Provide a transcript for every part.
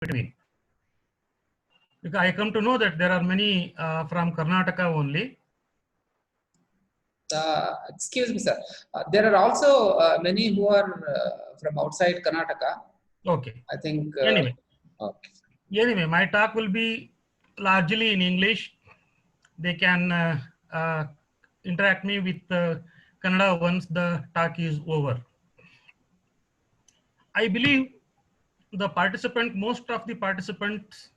between. Because I come to know that there are many from Karnataka only. Excuse me, sir. There are also many who are from outside Karnataka. Okay. I think. Anyway. Okay. Anyway, my talk will be largely in English. They can interact me with Kannada once the talk is over. I believe most of the participants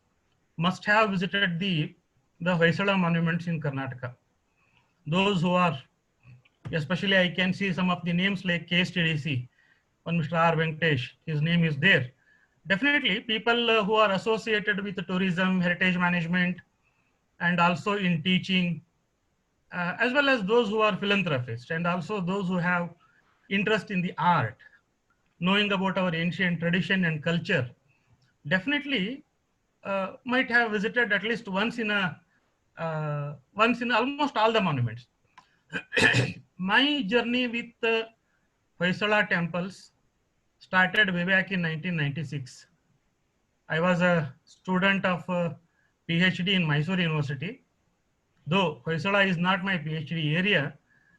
must have visited the Hoysala monuments in Karnataka. Those who are, especially I can see some of the names like KSTDC, one Mr. R. Venkatesh, his name is there. Definitely people who are associated with tourism, heritage management, and also in teaching, as well as those who are philanthropists, and also those who have interest in the art, knowing about our ancient tradition and culture, definitely might have visited at least once in almost all the monuments. My journey with Hoysala temples started way back in 1996. I was a student of PhD in Mysore University. Though Hoysala is not my PhD area,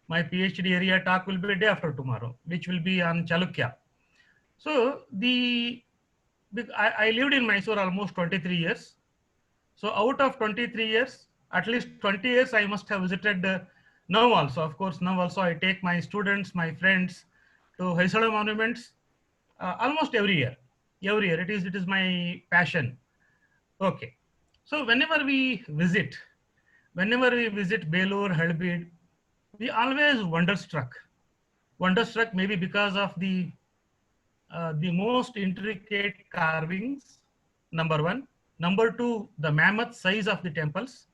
my PhD area talk will be day after tomorrow, which will be on Chalukya. So I lived in Mysore almost 23 years. So out of 23 years, at least 20 years I must have visited now also. Of course, now also I take my students, my friends to Hoysala monuments almost every year. Every year, it is my passion. Okay. So whenever we visit Belur, Halbid, we always wonderstruck maybe because of the most intricate carvings, number one. Number two, the mammoth size of the temples.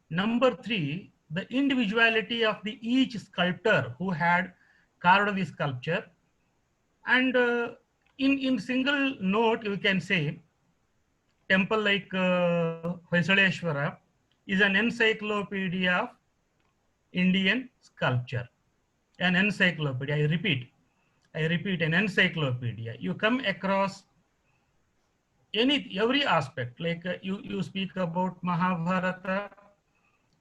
Number three, the individuality of each sculptor who had carved the sculpture. And in single note, you can say temple like Hoysaleshwara is an encyclopedia of Indian sculpture. An encyclopedia, I repeat, an encyclopedia. You come across every aspect, like you speak about Mahabharata,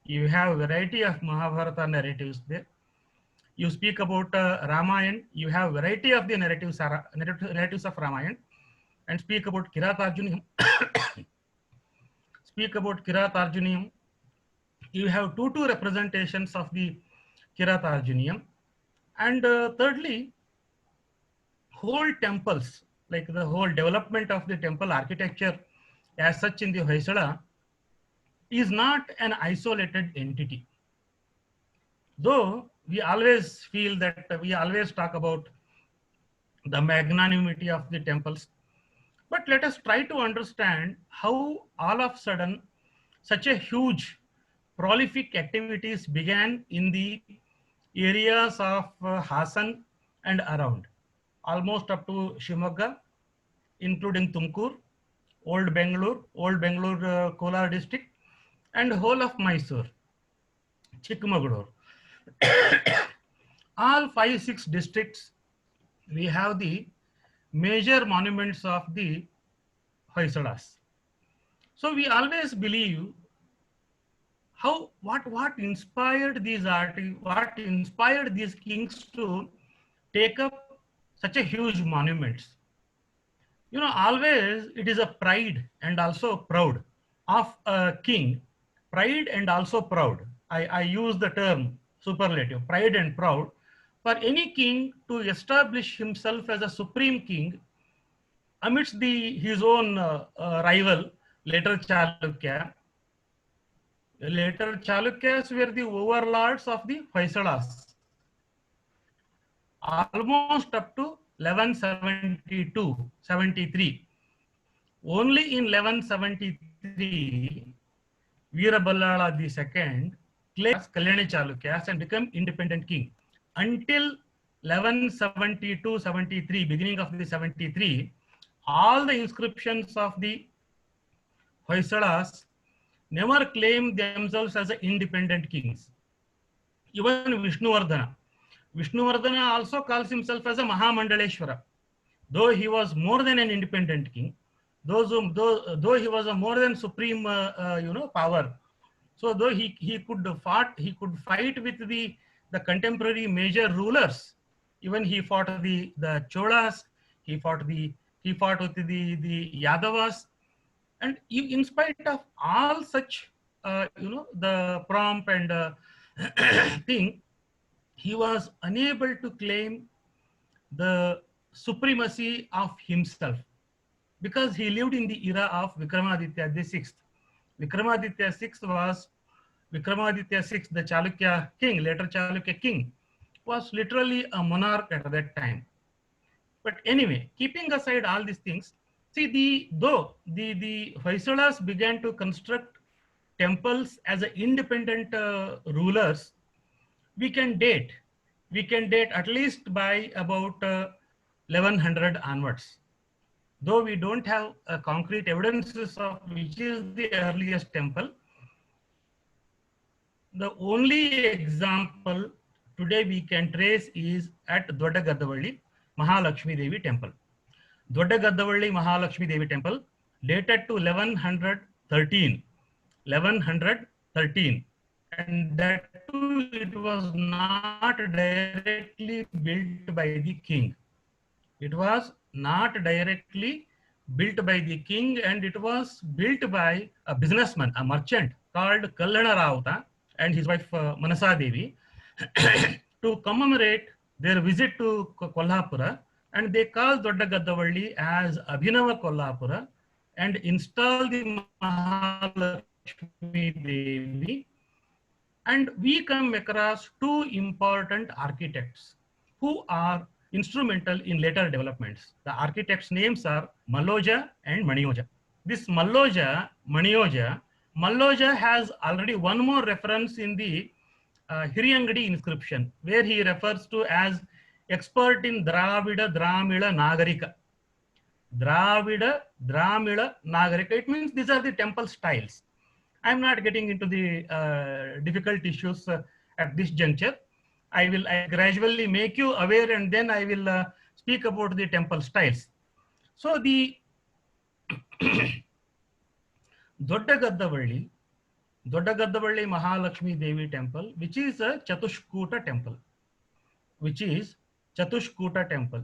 you have variety of Mahabharata narratives there. You speak about Ramayana, you have variety of the narratives of Ramayana, and speak about Kiratarjuniyam. You have two representations of the Kiratarjuniyam. And thirdly, whole temples, like the whole development of the temple architecture as such in the Hoysala is not an isolated entity. Though we always feel that we always talk about the magnanimity of the temples, but let us try to understand how all of a sudden such a huge prolific activities began in the areas of Hassan and around, almost up to Shimoga, including Tumkur, Old Bangalore, Kolar district, and whole of Mysore, Chikmagalur. All 5-6 districts, we have the major monuments of the Hoysalas. So we always believe what inspired these kings to take up such a huge monuments. You know, always it is a pride and also proud of a king, pride and also proud. I use the term superlative, pride and proud, for any king to establish himself as a supreme king amidst his own rival, later Chalukya. Later Chalukyas were the overlords of the Hoysalas, almost up to 1172-73. Only in 1173, Veeraballala II claimed Kalyani Chalukyas and became independent king. Until 1172-73, beginning of the 73, all the inscriptions of the Hoysalas never claimed themselves as independent kings. Even Vishnuvardhana also calls himself as a Mahamandaleshwara, though he was more than an independent king. though he was a more than supreme, power. So though he could fight with the contemporary major rulers. Even he fought the Cholas, he fought with the Yadavas, and in spite of all such, the prompt and thing, he was unable to claim the supremacy of himself, because he lived in the era of Vikramaditya the sixth. Vikramaditya sixth was Vikramaditya sixth, the Chalukya king, later Chalukya king, was literally a monarch at that time. But anyway, keeping aside all these things, see, the Hoysalas began to construct temples as a independent rulers, we can date at least by about 1100 onwards. Though we don't have concrete evidences of which is the earliest temple, the only example today we can trace is at Dodda Gaddavalli Mahalakshmi Devi temple. Dodda Gaddavalli Mahalakshmi Devi temple dated to 1113. And that too, it was not directly built by the king. It was not directly built by the king, and it was built by a businessman, a merchant called Kallana Rauta and his wife Manasa Devi to commemorate their visit to Kolhapura, and they called Dodda Gaddavalli as Abhinava Kolhapura and installed the Mahalakshmi Devi. And we come across two important architects who are instrumental in later developments. The architects' names are Malloja and Manioja. This Malloja has already one more reference in the Hiriyangadi inscription, where he refers to as expert in Dravida Dramila Nagarika. Dravida Dramila Nagarika. It means these are the temple styles. I'm not getting into the difficult issues at this juncture. I gradually make you aware, and then I will speak about the temple styles. So the Dodda Gaddavalli Mahalakshmi Devi temple, which is a Chatushkuta temple.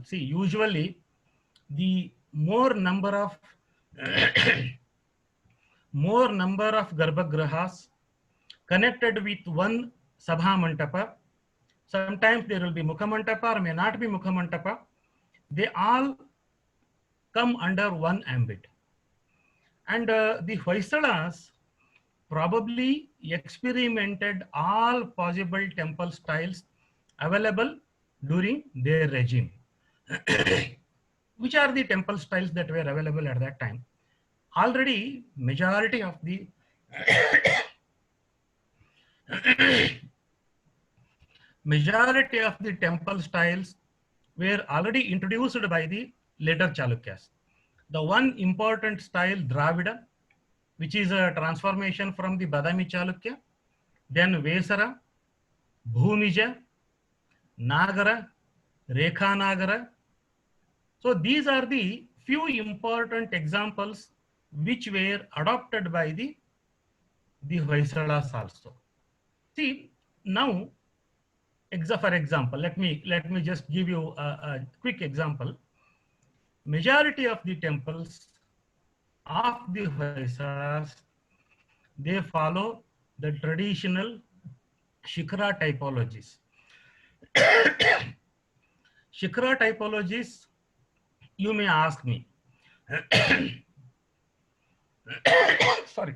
See, usually the more number of garbhagrahas connected with one sabha mantapa. Sometimes there will be mukha mantapa or may not be mukha mantapa. They all come under one ambit. And the Hoysalas probably experimented all possible temple styles available during their regime. Which are the temple styles that were available at that time? Already majority of the temple styles were already introduced by the later Chalukyas. The one important style, Dravida, which is a transformation from the Badami Chalukya, then Vesara, Bhumija, Nagara, Rekha Nagara. So these are the few important examples which were adopted by the Hoysalas also. See, now, for example, let me just give you a quick example. Majority of the temples of the Hoysalas, they follow the traditional Shikhara typologies. Shikhara typologies, you may ask me. Sorry.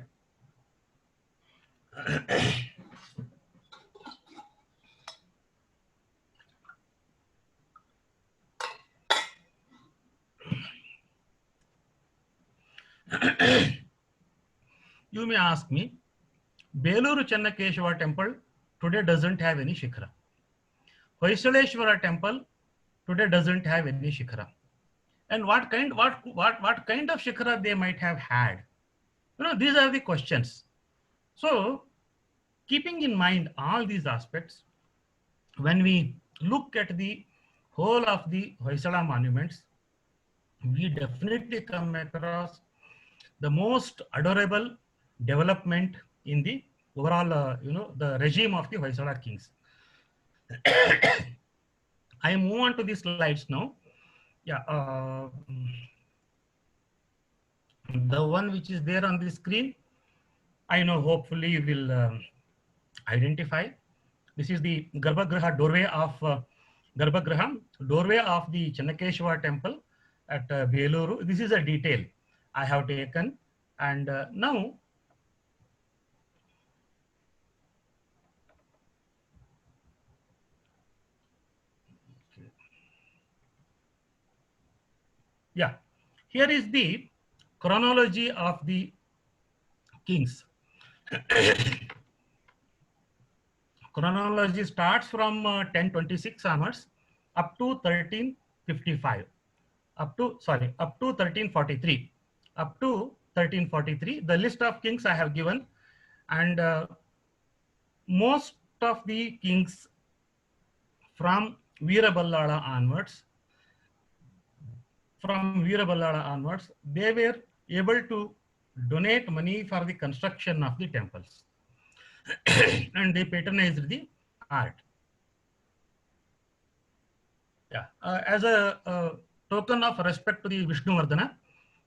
You may ask me, Beluru Channakeshwara temple today doesn't have any Shikhara. Hoysaleshwara temple today doesn't have any Shikhara. And what kind of Shikhara they might have had? These are the questions. So, keeping in mind all these aspects, when we look at the whole of the Hoysala monuments, we definitely come across the most adorable development in the overall, the regime of the Hoysala kings. I move on to the slides now. Yeah, the one which is there on the screen, I know hopefully you will identify. This is the Garbhagriha doorway of doorway of the Channakeshwar temple at Beluru. This is a detail I have taken, and now yeah, here is the chronology of the kings. Chronology starts from 1026 onwards up to 1355, up to 1343, up to 1343. The list of kings I have given, and most of the kings from Veeraballala onwards, they were able to donate money for the construction of the temples, and they patronized the art. Yeah, as a token of respect to the Vishnuvardhana,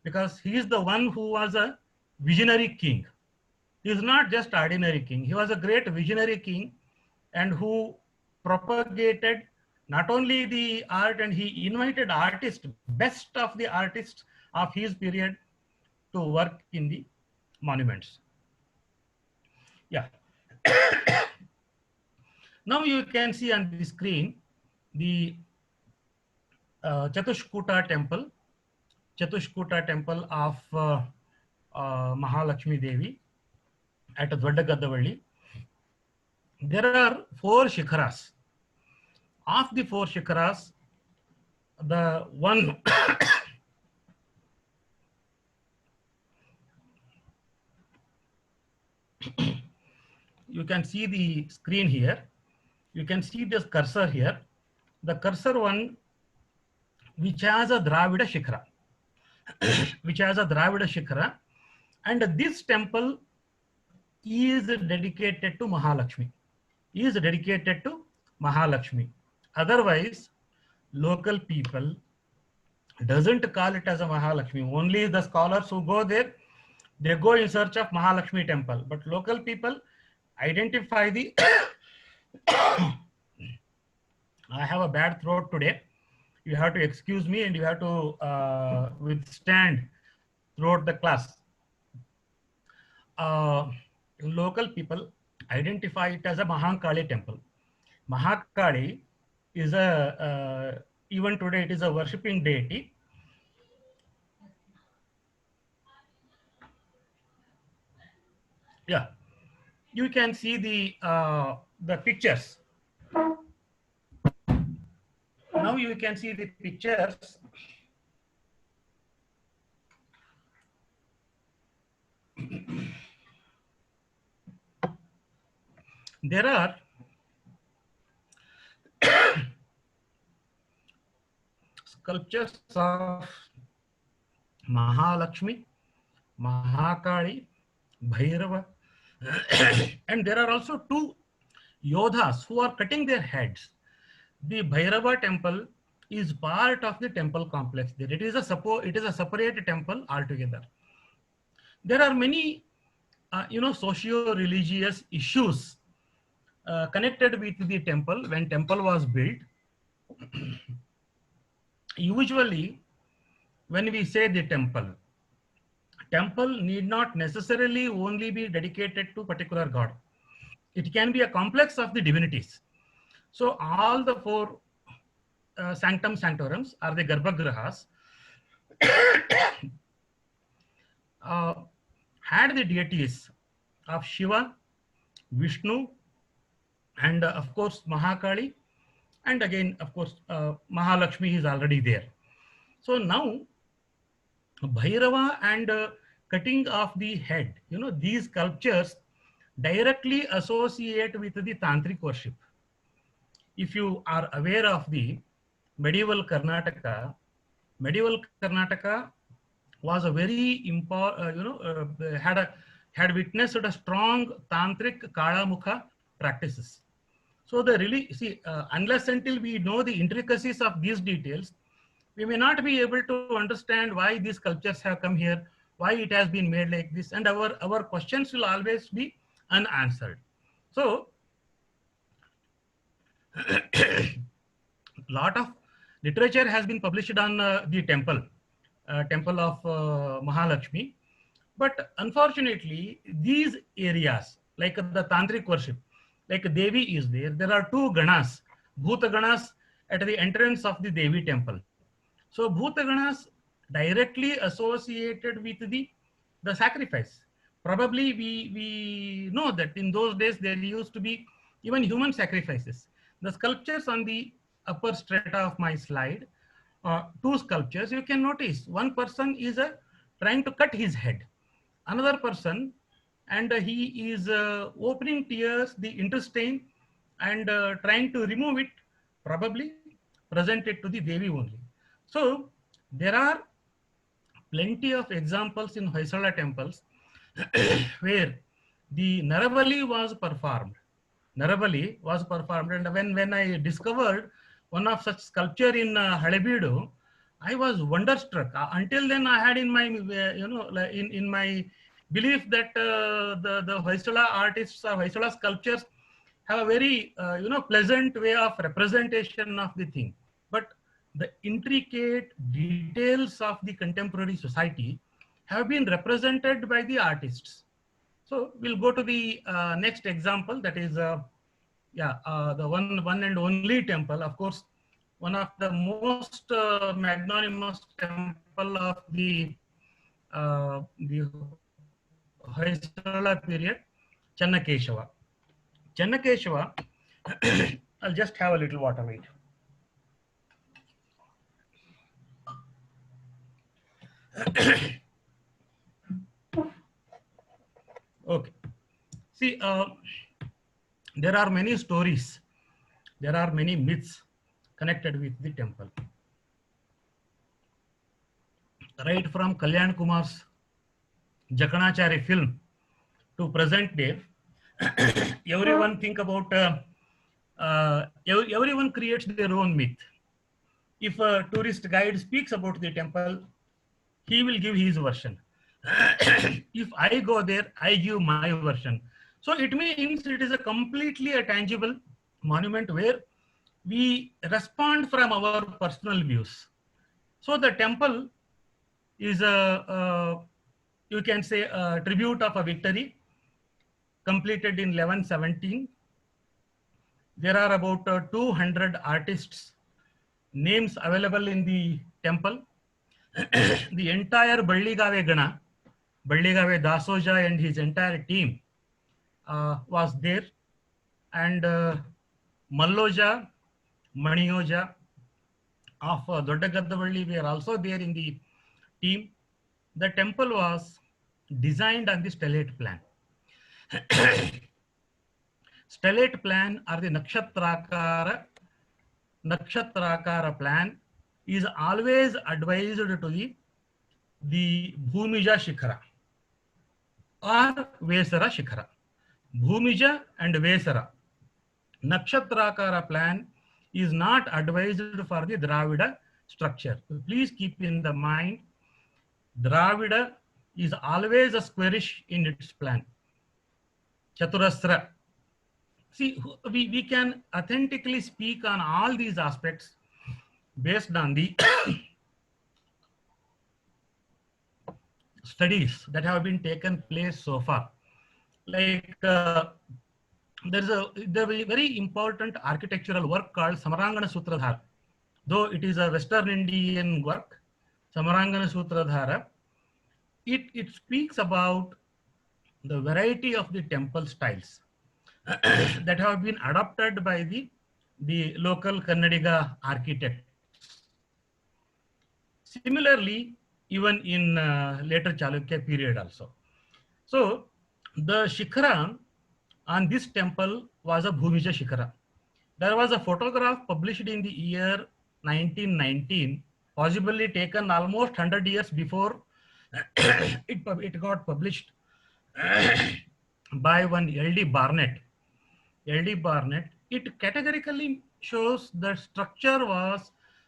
because he is the one who was a visionary king. He is not just ordinary king. He was a great visionary king, and who propagated not only the art, and he invited artists, best of the artists of his period, to work in the monuments. Yeah. Now you can see on the screen the Chatushkuta temple of Mahalakshmi Devi at Doddagaddavalli. There are 4 shikharas. Of the 4 shikharas, the one you can see the screen here. You can see this cursor here. The cursor one, which has a Dravida Shikhara, and this temple is dedicated to Mahalakshmi. Otherwise, local people doesn't call it as a Mahalakshmi. Only the scholars who go there, they go in search of Mahalakshmi temple. But local people identify the I have a bad throat today. You have to excuse me, and you have to withstand throughout the class. Local people identify it as a Mahakali temple. Mahakali is even today it is a worshipping deity. Yeah, you can see the pictures. Now you can see the pictures. There are sculptures of Mahalakshmi, Mahakali, Bhairava, and there are also 2 Yodhas who are cutting their heads. The Bhairava temple is part of the temple complex. It is a separate temple altogether. There are many socio-religious issues connected with the temple when temple was built. Usually, when we say the temple need not necessarily only be dedicated to particular god. It can be a complex of the divinities. So all the 4 sanctum sanctorums are the Garbhagrihas had the deities of Shiva, Vishnu, and of course Mahakali, and again of course Mahalakshmi is already there. So now Bhairava and cutting of the head, these sculptures directly associate with the tantric worship. If you are aware of the medieval Karnataka was a very had witnessed a strong tantric Kalamukha practices. So the really see unless until we know the intricacies of these details, we may not be able to understand why these sculptures have come here, why it has been made like this, and our questions will always be unanswered. So lot of literature has been published on the temple of Mahalakshmi. But unfortunately, these areas, like the tantric worship, like Devi is there, there are two Ganas, Bhuta Ganas at the entrance of the Devi temple. So Bhuta Ganas directly associated with the sacrifice. Probably we know that in those days there used to be even human sacrifices. The sculptures on the upper strata of my slide, two sculptures, you can notice one person is trying to cut his head. Another person, and he is opening tears, the intestine, and trying to remove it, probably present it to the Devi only. So there are plenty of examples in Hoysala temples where the Naravali was performed. Naravali was performed, and when I discovered one of such sculpture in Halebeedu, I was wonderstruck. Until then, I had in my in my belief that the Hoysala artists or Hoysala sculptures have a very pleasant way of representation of the thing, but the intricate details of the contemporary society have been represented by the artists. So we'll go to the next example, that is the one and only temple, of course, one of the most magnanimous temple of the Hoysala period, Channakeshava. Channakeshava, I'll just have a little water, wait. Okay. See, there are many stories, there are many myths connected with the temple. Right from Kalyan Kumar's Jakanachari film to present day, everyone think about, everyone creates their own myth. If a tourist guide speaks about the temple, he will give his version. If I go there, I give my version. So it means it is a completely a tangible monument where we respond from our personal views. So the temple is you can say a tribute of a victory completed in 1117. There are about 200 artists' names available in the temple. The entire Balligave Gana, Balligave Dasoja and his entire team was there, and Malloja, Manioja of Doddagaddavalli were also there in the team. The temple was designed on the stellate plan. Stellate plan or the Nakshatrakara plan is always advised to the Bhumija Shikhara or Vesara Shikhara. Bhumija and Vesara. Nakshatrakara plan is not advised for the Dravida structure. Please keep in the mind, Dravida is always a squarish in its plan. Chaturasra. See, we can authentically speak on all these aspects based on the studies that have been taken place so far. Like there's a very important architectural work called Samarangana Sutradhara. Though it is a Western Indian work, Samarangana Sutradhara, it speaks about the variety of the temple styles that have been adopted by the local Kannadiga architects. Similarly, even in later Chalukya period also. So the Shikhara on this temple was a Bhumija Shikhara. There was a photograph published in the year 1919, possibly taken almost 100 years before It got published by one L.D. Barnett. L.D. Barnett. It categorically shows that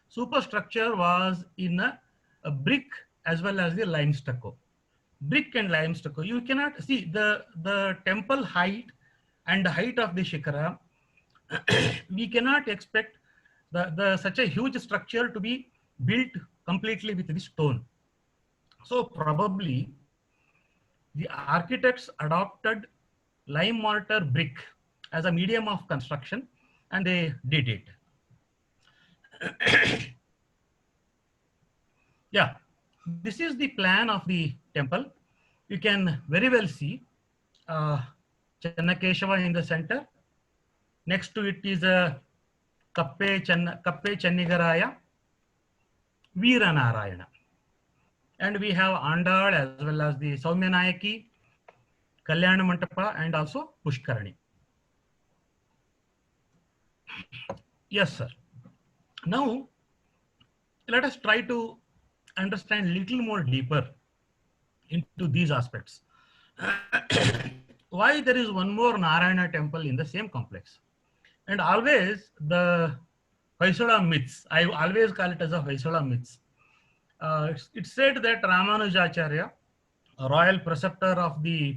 superstructure was in a brick as well as the lime stucco. Brick and lime stucco. You cannot see the temple height and the height of the shikara. We cannot expect such a huge structure to be built completely with the stone. So probably the architects adopted lime mortar brick as a medium of construction, and they did it. Yeah, this is the plan of the temple. You can very well see Channakeshava in the center. Next to it is a Kappe Channigaraya, Veeranarayana. And we have Andal as well as the Saumyanayaki, Kalyana Mantapa, and also Pushkarani. Yes, sir. Now, let us try to understand a little more deeper into these aspects. Why there is one more Narayana temple in the same complex? And always the Hoysala myths, I always call it as a Hoysala myths. It's said that Ramanujacharya, a royal preceptor of the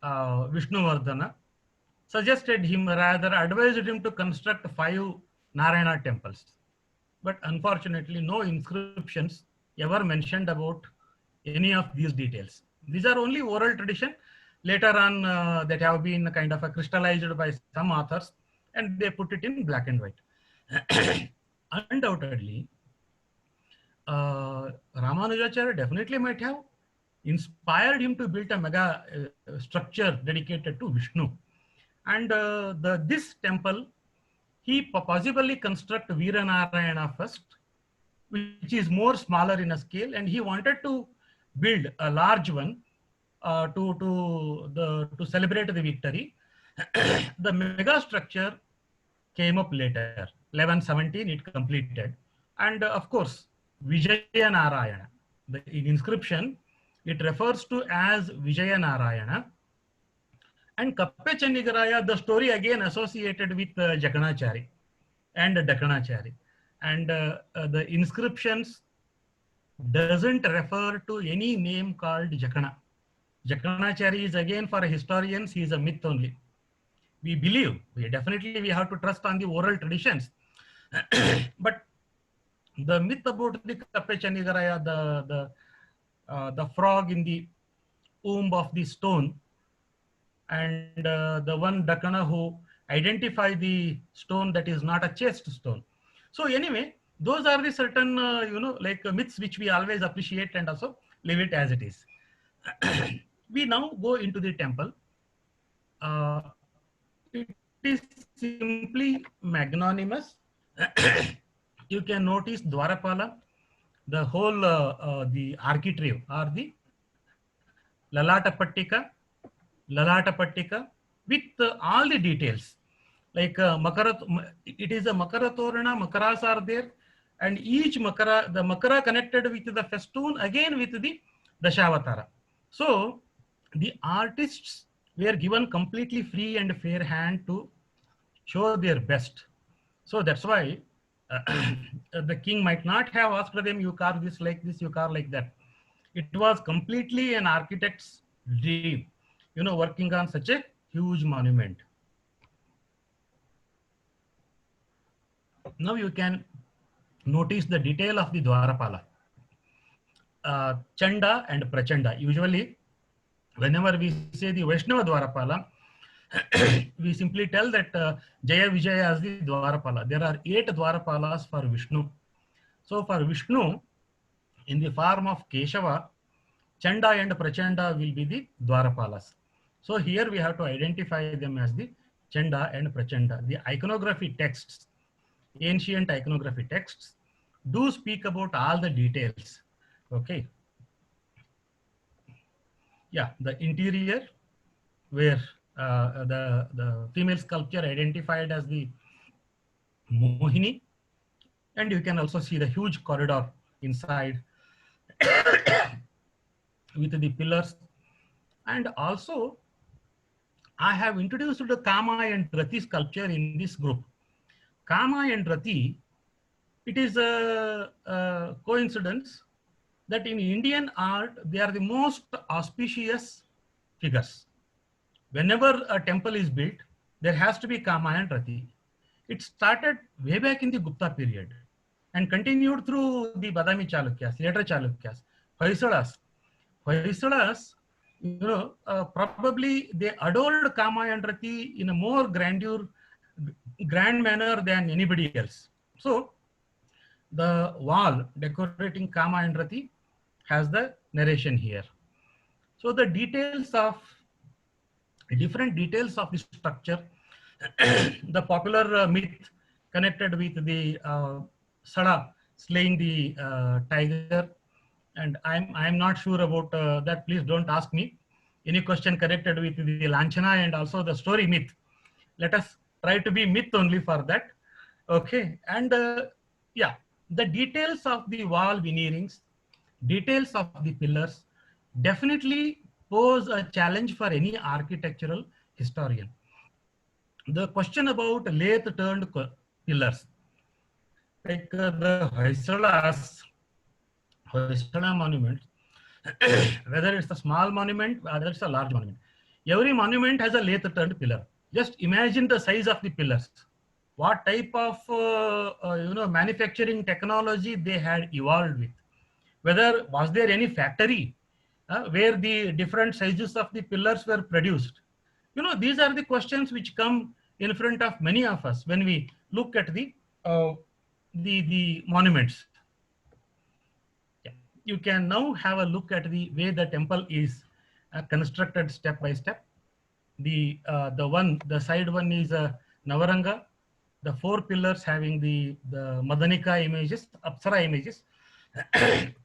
Vishnuvardhana, suggested him, rather advised him to construct 5 Narayana temples. But unfortunately, no inscriptions ever mentioned about any of these details. These are only oral tradition later on that have been kind of crystallized by some authors, and they put it in black and white. Undoubtedly, Ramanujacharya definitely might have inspired him to build a mega structure dedicated to Vishnu. And this temple, he possibly construct Veeranarayana first, which is more smaller in a scale, and he wanted to build a large one to celebrate the victory. The mega structure came up later, 1117 it completed, and of course Vijayanarayana. In inscription, it refers to as Vijayanarayana. And Kappe Channigaraya, the story again associated with Jaganachari and Dakkanachari. And the inscriptions doesn't refer to any name called Jakana. Jakkanachari is again, for historians, he is a myth only. We believe, we have to trust on the oral traditions. But the myth about the Kappe Channigaraya, the frog in the womb of the stone, and the one Dakkana who identify the stone that is not a chaste stone. So anyway, those are the certain, myths which we always appreciate and also leave it as it is. We now go into the temple. It is simply magnanimous. You can notice Dwarapala, the whole, the architrave or the Lalata Pattika with all the details. Like it is a Makara Torana, Makaras are there, and each Makara, the Makara connected with the festoon, again with the Dashavatara. So the artists were given completely free and fair hand to show their best. So that's why the king might not have asked them, you carve this like this, you carve like that. It was completely an architect's dream, working on such a huge monument. Now you can notice the detail of the Dwarapala. Chanda and Prachanda. Usually, whenever we say the Vaishnava Dwarapala, we simply tell that Jaya Vijaya as the Dwarapala. There are 8 Dwarapalas for Vishnu. So for Vishnu, in the form of Keshava, Chanda and Prachanda will be the Dwarapalas. So here we have to identify them as the Chanda and Prachanda. The iconography texts, ancient iconography texts, do speak about all the details. Okay. Yeah, the interior where the female sculpture identified as the Mohini, and you can also see the huge corridor inside. with the pillars. And also, I have introduced the Kama and Rati sculpture in this group. Kama and Rati, it is a coincidence that in Indian art, they are the most auspicious figures. Whenever a temple is built, there has to be Kama and Rati. It started way back in the Gupta period and continued through the Badami Chalukyas, later Chalukyas, Hoysalas. Hoysalas, probably they adored Kama and Rati in a more grand manner than anybody else. So the wall decorating Kama and Rati has the narration here. So the different details of the structure, the popular myth connected with the Sada slaying the tiger, and I'm not sure about that. Please don't ask me. Any question connected with the Lanchana and also the story myth. Let us try to be myth only for that. Okay, and yeah, the details of the wall veneerings, details of the pillars definitely pose a challenge for any architectural historian. The question about lathe turned pillars, like the Hoysala monument, whether it's a small monument, whether it's a large monument, every monument has a lathe turned pillar. Just imagine the size of the pillars. What type of manufacturing technology they had evolved with. Whether was there any factory where the different sizes of the pillars were produced. These are the questions which come in front of many of us when we look at the monuments. Yeah. You can now have a look at the way the temple is constructed step by step. The side one is Navaranga. The 4 pillars having the Madanika images, Apsara images.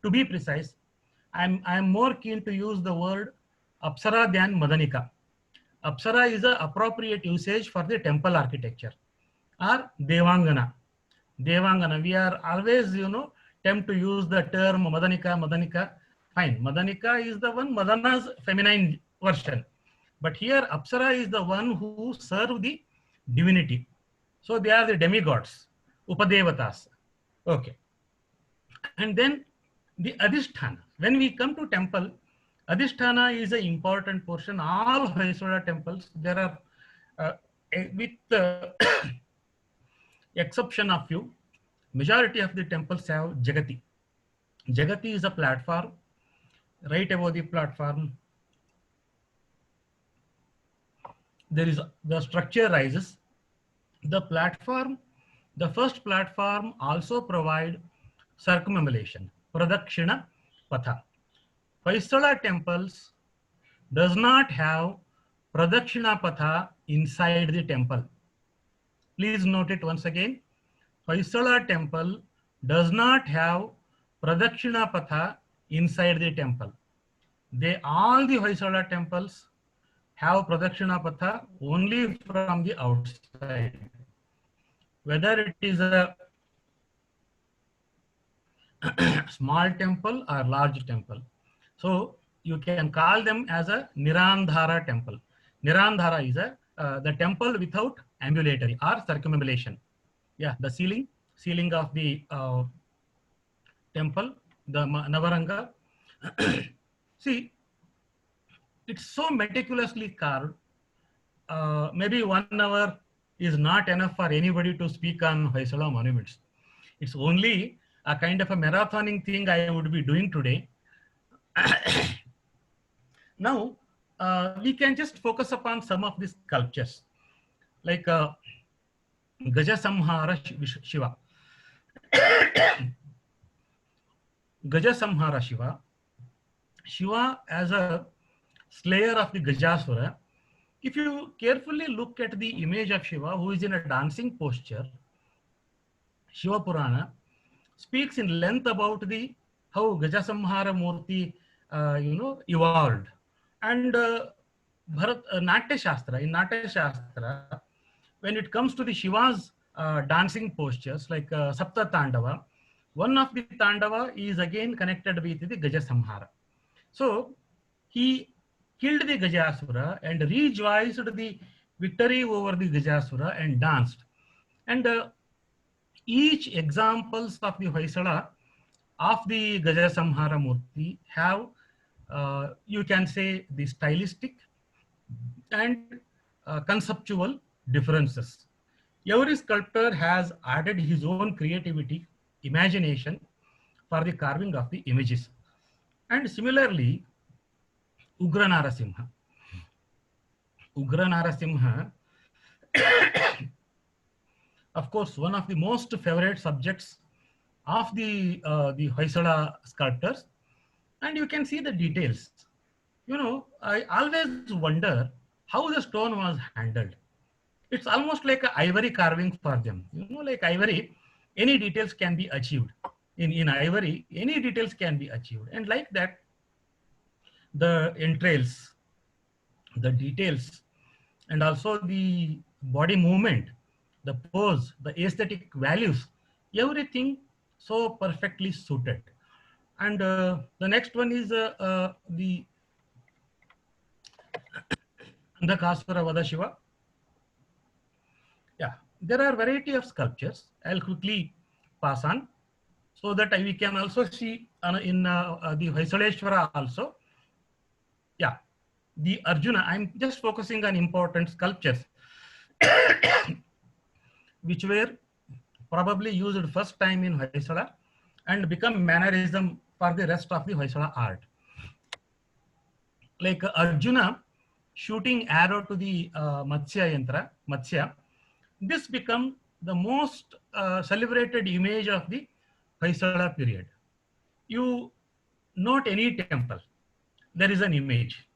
To be precise, I'm more keen to use the word Apsara than Madanika. Apsara is an appropriate usage for the temple architecture, or Devangana. Devangana, we are always, tempt to use the term Madanika. Fine, Madanika is the one, Madana's feminine version. But here Apsara is the one who serve the divinity. So they are the demigods, Upadevatas. Okay. And then the Adhisthana. When we come to temple, Adhisthana is an important portion. All Hoysala temples, there are, with the exception of few, majority of the temples have Jagati. Jagati is a platform. Right above the platform, there is the structure rises. The first platform also provide circumambulation, Pradakshina Patha. Hoysala temples does not have Pradakshina Patha inside the temple. Please note it once again. Hoysala temple does not have Pradakshina Patha inside the temple. All the Hoysala temples have Pradakshina Patha only from the outside. Whether it is a small temple or large temple. So you can call them as a Nirandhara temple. Nirandhara is the temple without ambulatory or circumambulation. Yeah, the ceiling of the temple, the Navaranga. See, it's so meticulously carved. Maybe 1 hour is not enough for anybody to speak on Hoysala monuments. It's only a kind of a marathoning thing I would be doing today. Now, we can just focus upon some of these sculptures, like Gajasamhara Shiva. Gajasamhara Shiva. Shiva as a slayer of the Gajasura. If you carefully look at the image of Shiva, who is in a dancing posture, Shiva Purana speaks in length about how Gajasamhara Murti, evolved. And Natya Shastra, in Natya Shastra, when it comes to the Shiva's dancing postures, like Sapta Tandava, one of the Tandava is again connected with the Gajasamhara. So he killed the Gajasura and rejoiced the victory over the Gajasura and danced. And each examples of the Hoysala of the Gajasamhara Murti have, you can say, the stylistic and conceptual differences. Every sculptor has added his own creativity, imagination for the carving of the images. And similarly, Ugra Narasimha. Ugra Narasimha, of course, one of the most favorite subjects of the Hoysala sculptors, and you can see the details. You know, I always wonder how the stone was handled. It's almost like an ivory carving for them. You know, like ivory, any details can be achieved. In ivory, any details can be achieved. And like that, the entrails, the details, and also the body movement, the pose, the aesthetic values, everything so perfectly suited. And the next one is the Kasura Vada Shiva. Yeah, there are variety of sculptures. I'll quickly pass on so that we can also see in the Hoysaleshwara also. Yeah, the Arjuna, I'm just focusing on important sculptures which were probably used first time in Hoysala and become mannerism for the rest of the Hoysala art. Like Arjuna shooting arrow to the Matsya Yantra, Matsya, this become the most celebrated image of the Hoysala period. You note any temple, there is an image.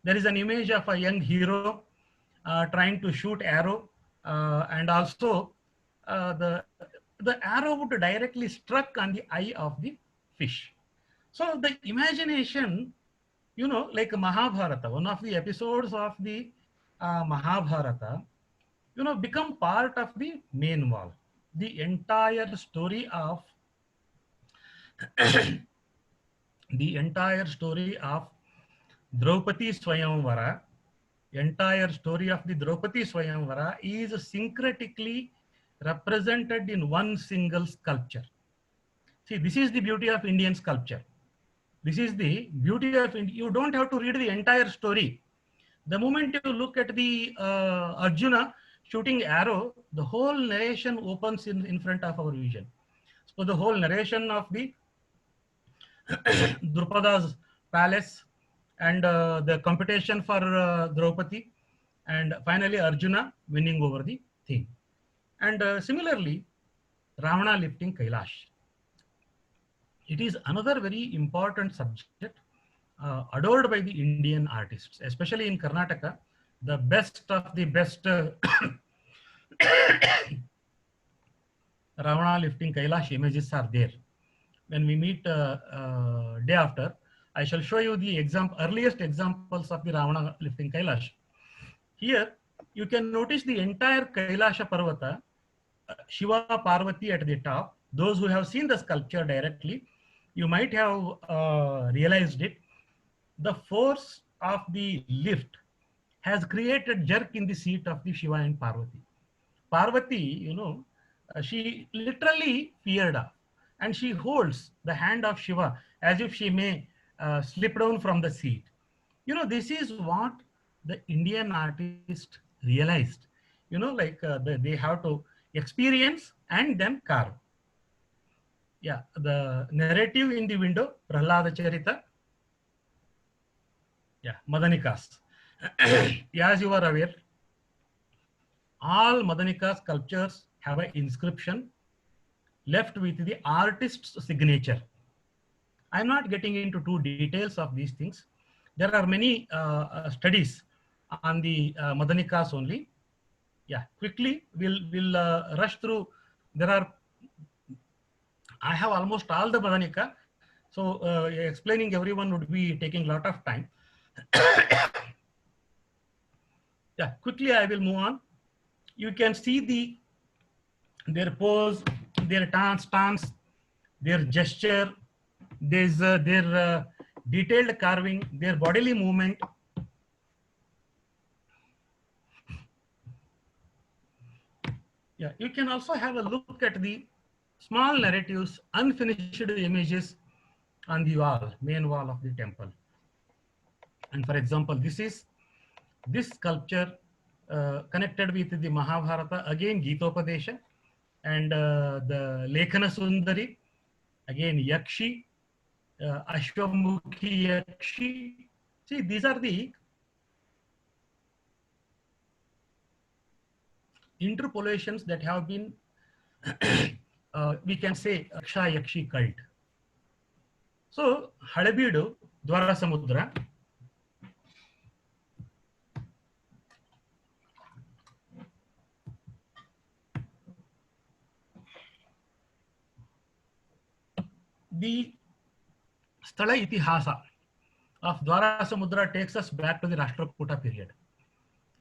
There is an image of a young hero trying to shoot arrow, and also the arrow would directly struck on the eye of the fish. So the imagination, you know, like Mahabharata, one of the episodes of the Mahabharata, you know, become part of the main wall. The entire story of the entire story of Draupadi Swayamvara, entire story of the Draupadi Swayamvara is syncretically represented in one single sculpture. See, this is the beauty of Indian sculpture. This is the beauty of India. You don't have to read the entire story. The moment you look at the Arjuna shooting arrow, the whole narration opens in front of our vision. So the whole narration of the Drupada's palace and the competition for Draupadi, and finally Arjuna winning over the thing. And similarly, Ravana lifting Kailash. It is another very important subject adored by the Indian artists, especially in Karnataka. The best of the best Ravana lifting Kailash images are there. When we meet day after, I shall show you the earliest examples of the Ravana lifting Kailash. Here, you can notice the entire Kailasha Parvata, Shiva Parvati at the top. Those who have seen the sculpture directly, you might have realized it. The force of the lift has created jerk in the seat of the Shiva and Parvati. Parvati, you know, she literally feared off, and she holds the hand of Shiva as if she may slip down from the seat. You know, this is what the Indian artist realized. You know, like they have to experience and then carve. Yeah, the narrative in the window, Prahlada Charita. Yeah, Madanikas. As you are aware, all Madanika sculptures have an inscription left with the artist's signature. I'm not getting into too details of these things. There are many studies on the Madanikas only. Yeah, quickly we'll rush through. I have almost all the Madanika, so explaining everyone would be taking a lot of time. Yeah, quickly I will move on. You can see their pose, their stance, their gesture, their detailed carving, their bodily movement. Yeah, you can also have a look at the small narratives, unfinished images on the wall, main wall of the temple. And for example, this sculpture connected with the Mahabharata, again Gitopadesha, and the Lekhana Sundari, again Yakshi, Ashwamukhi Yakshi. See, these are the interpolations that have been, we can say, Aksha Yakshi cult. So, Halebeedu, Dwarasamudra, the Sthala Itihasa of Dwarasamudra takes us back to the Rashtrakuta period.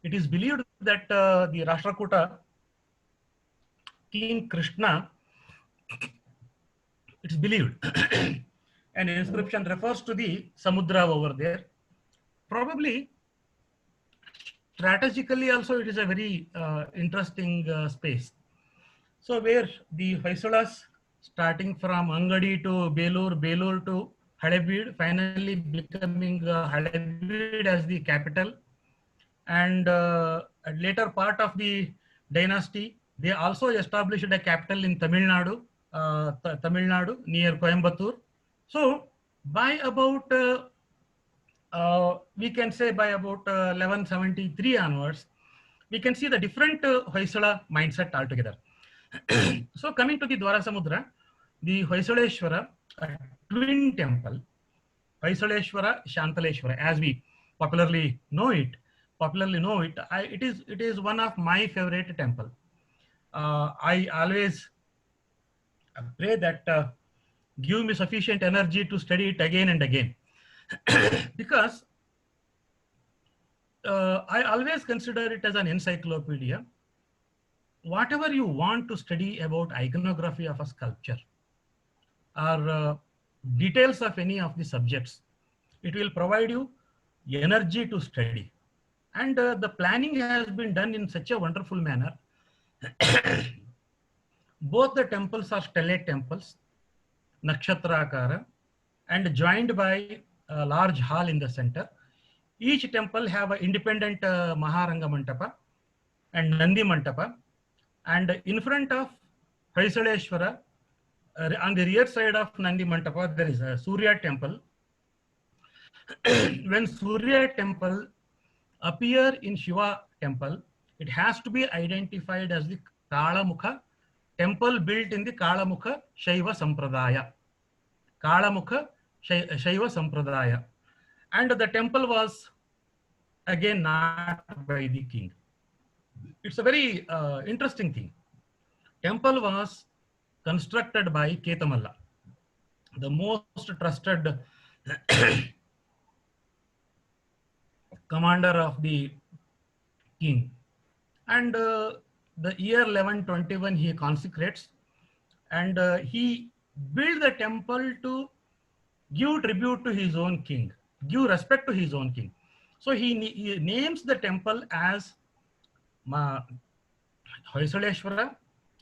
It is believed that the Rashtrakuta King Krishna, it's believed, an inscription refers to the Samudra over there. Probably, strategically also it is a very interesting space. So where the Hoysalas, starting from Angadi to Belur, Belur to Halebeedu, finally becoming Halebeedu as the capital. And a later part of the dynasty, they also established a capital in Tamil Nadu, near Coimbatore. So by about, we can say by about 1173 onwards, we can see the different Hoysala mindset altogether. So coming to the Dwarasamudra, the Hoysaleshwara, a twin temple, Hoysaleshwara, Shantaleshwara, as we popularly know it, it is one of my favorite temple. I always pray that give me sufficient energy to study it again and again, because I always consider it as an encyclopedia. Whatever you want to study about iconography of a sculpture or details of any of the subjects, it will provide you energy to study. And the planning has been done in such a wonderful manner. Both the temples are stellate temples, Nakshatrakara, and joined by a large hall in the center. Each temple have an independent Maharanga Mantapa and Nandi Mantapa. And in front of Hoysaleshwara, on the rear side of Nandi Mantapa, there is a Surya temple. When Surya temple appear in Shiva temple, it has to be identified as the Kalamukha temple built in the Kalamukha Shaiva Sampradaya. Kalamukha Shaiva Sampradaya. And the temple was again not by the king. It's a very interesting thing. Temple was constructed by Ketamalla, the most trusted commander of the king. And the year 1121 he consecrates, and he built the temple to give tribute to his own king, give respect to his own king. So he names the temple as Hoysaleshwara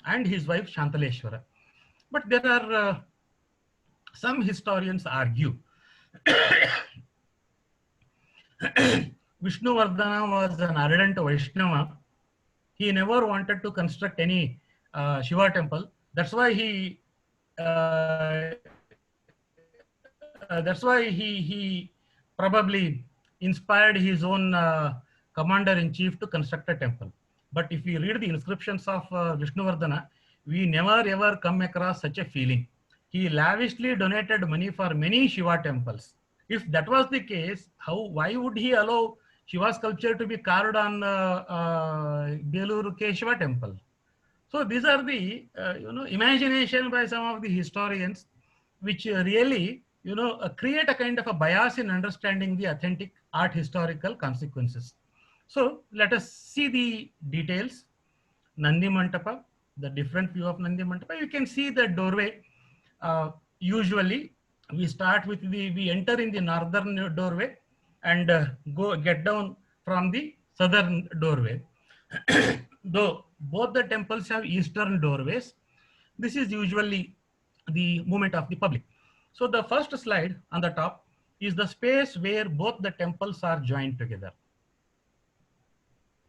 and his wife Shantaleshwara. But there are some historians argue Vishnuvardhana was an ardent Vaishnava. He never wanted to construct any Shiva temple. That's why he probably inspired his own commander-in-chief to construct a temple. But if we read the inscriptions of Vishnuvardhana, we never ever come across such a feeling. He lavishly donated money for many Shiva temples. If that was the case, why would he allow Shiva sculpture to be carved on Belur Keshava temple? So these are the imagination by some of the historians, which really create a kind of a bias in understanding the authentic art historical consequences. So let us see the details. Nandi Mantapa, the different view of Nandi Mantapa. You can see the doorway. Usually we start with we enter in the northern doorway and go get down from the southern doorway. Though both the temples have eastern doorways, this is usually the movement of the public. So the first slide on the top is the space where both the temples are joined together.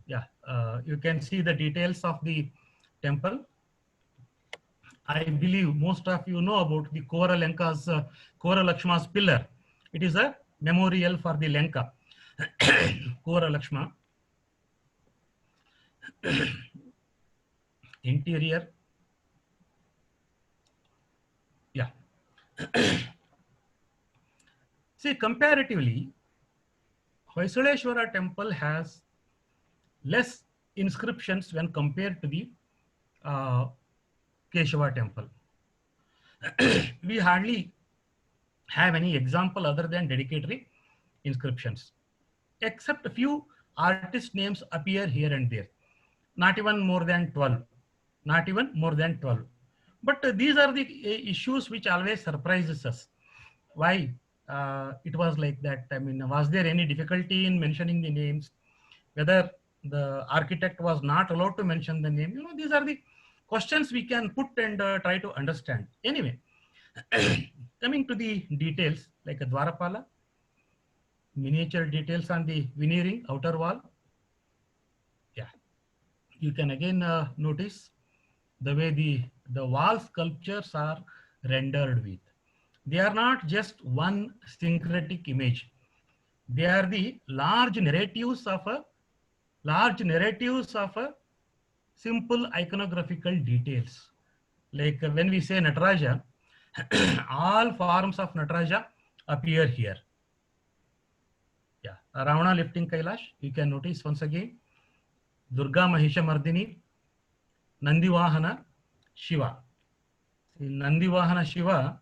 Yeah, you can see the details of the temple. I believe most of you know about the Kora Lanka's Kora Lakshma's pillar. It is a memorial for the Lanka. Kora Lakshma. Interior. Yeah. See, comparatively, Hoysaleshwara temple has less inscriptions when compared to the Keshava temple. We hardly have any example other than dedicatory inscriptions, except a few artist names appear here and there. Not even more than 12. Not even more than 12. But these are the issues which always surprises us. Why it was like that? I mean, was there any difficulty in mentioning the names? Whether the architect was not allowed to mention the name? You know, these are the questions we can put and try to understand. Anyway, coming to the details, like a Dwarapala, miniature details on the veneering outer wall. Yeah, you can again notice the way the wall sculptures are rendered with. They are not just one syncretic image. They are the large narratives of a simple iconographical details. Like when we say Nataraja, all forms of Nataraja appear here. Yeah, Ravana lifting Kailash, you can notice once again. Durga Mahisha Mardini, Nandivahana Shiva. Nandivahana Shiva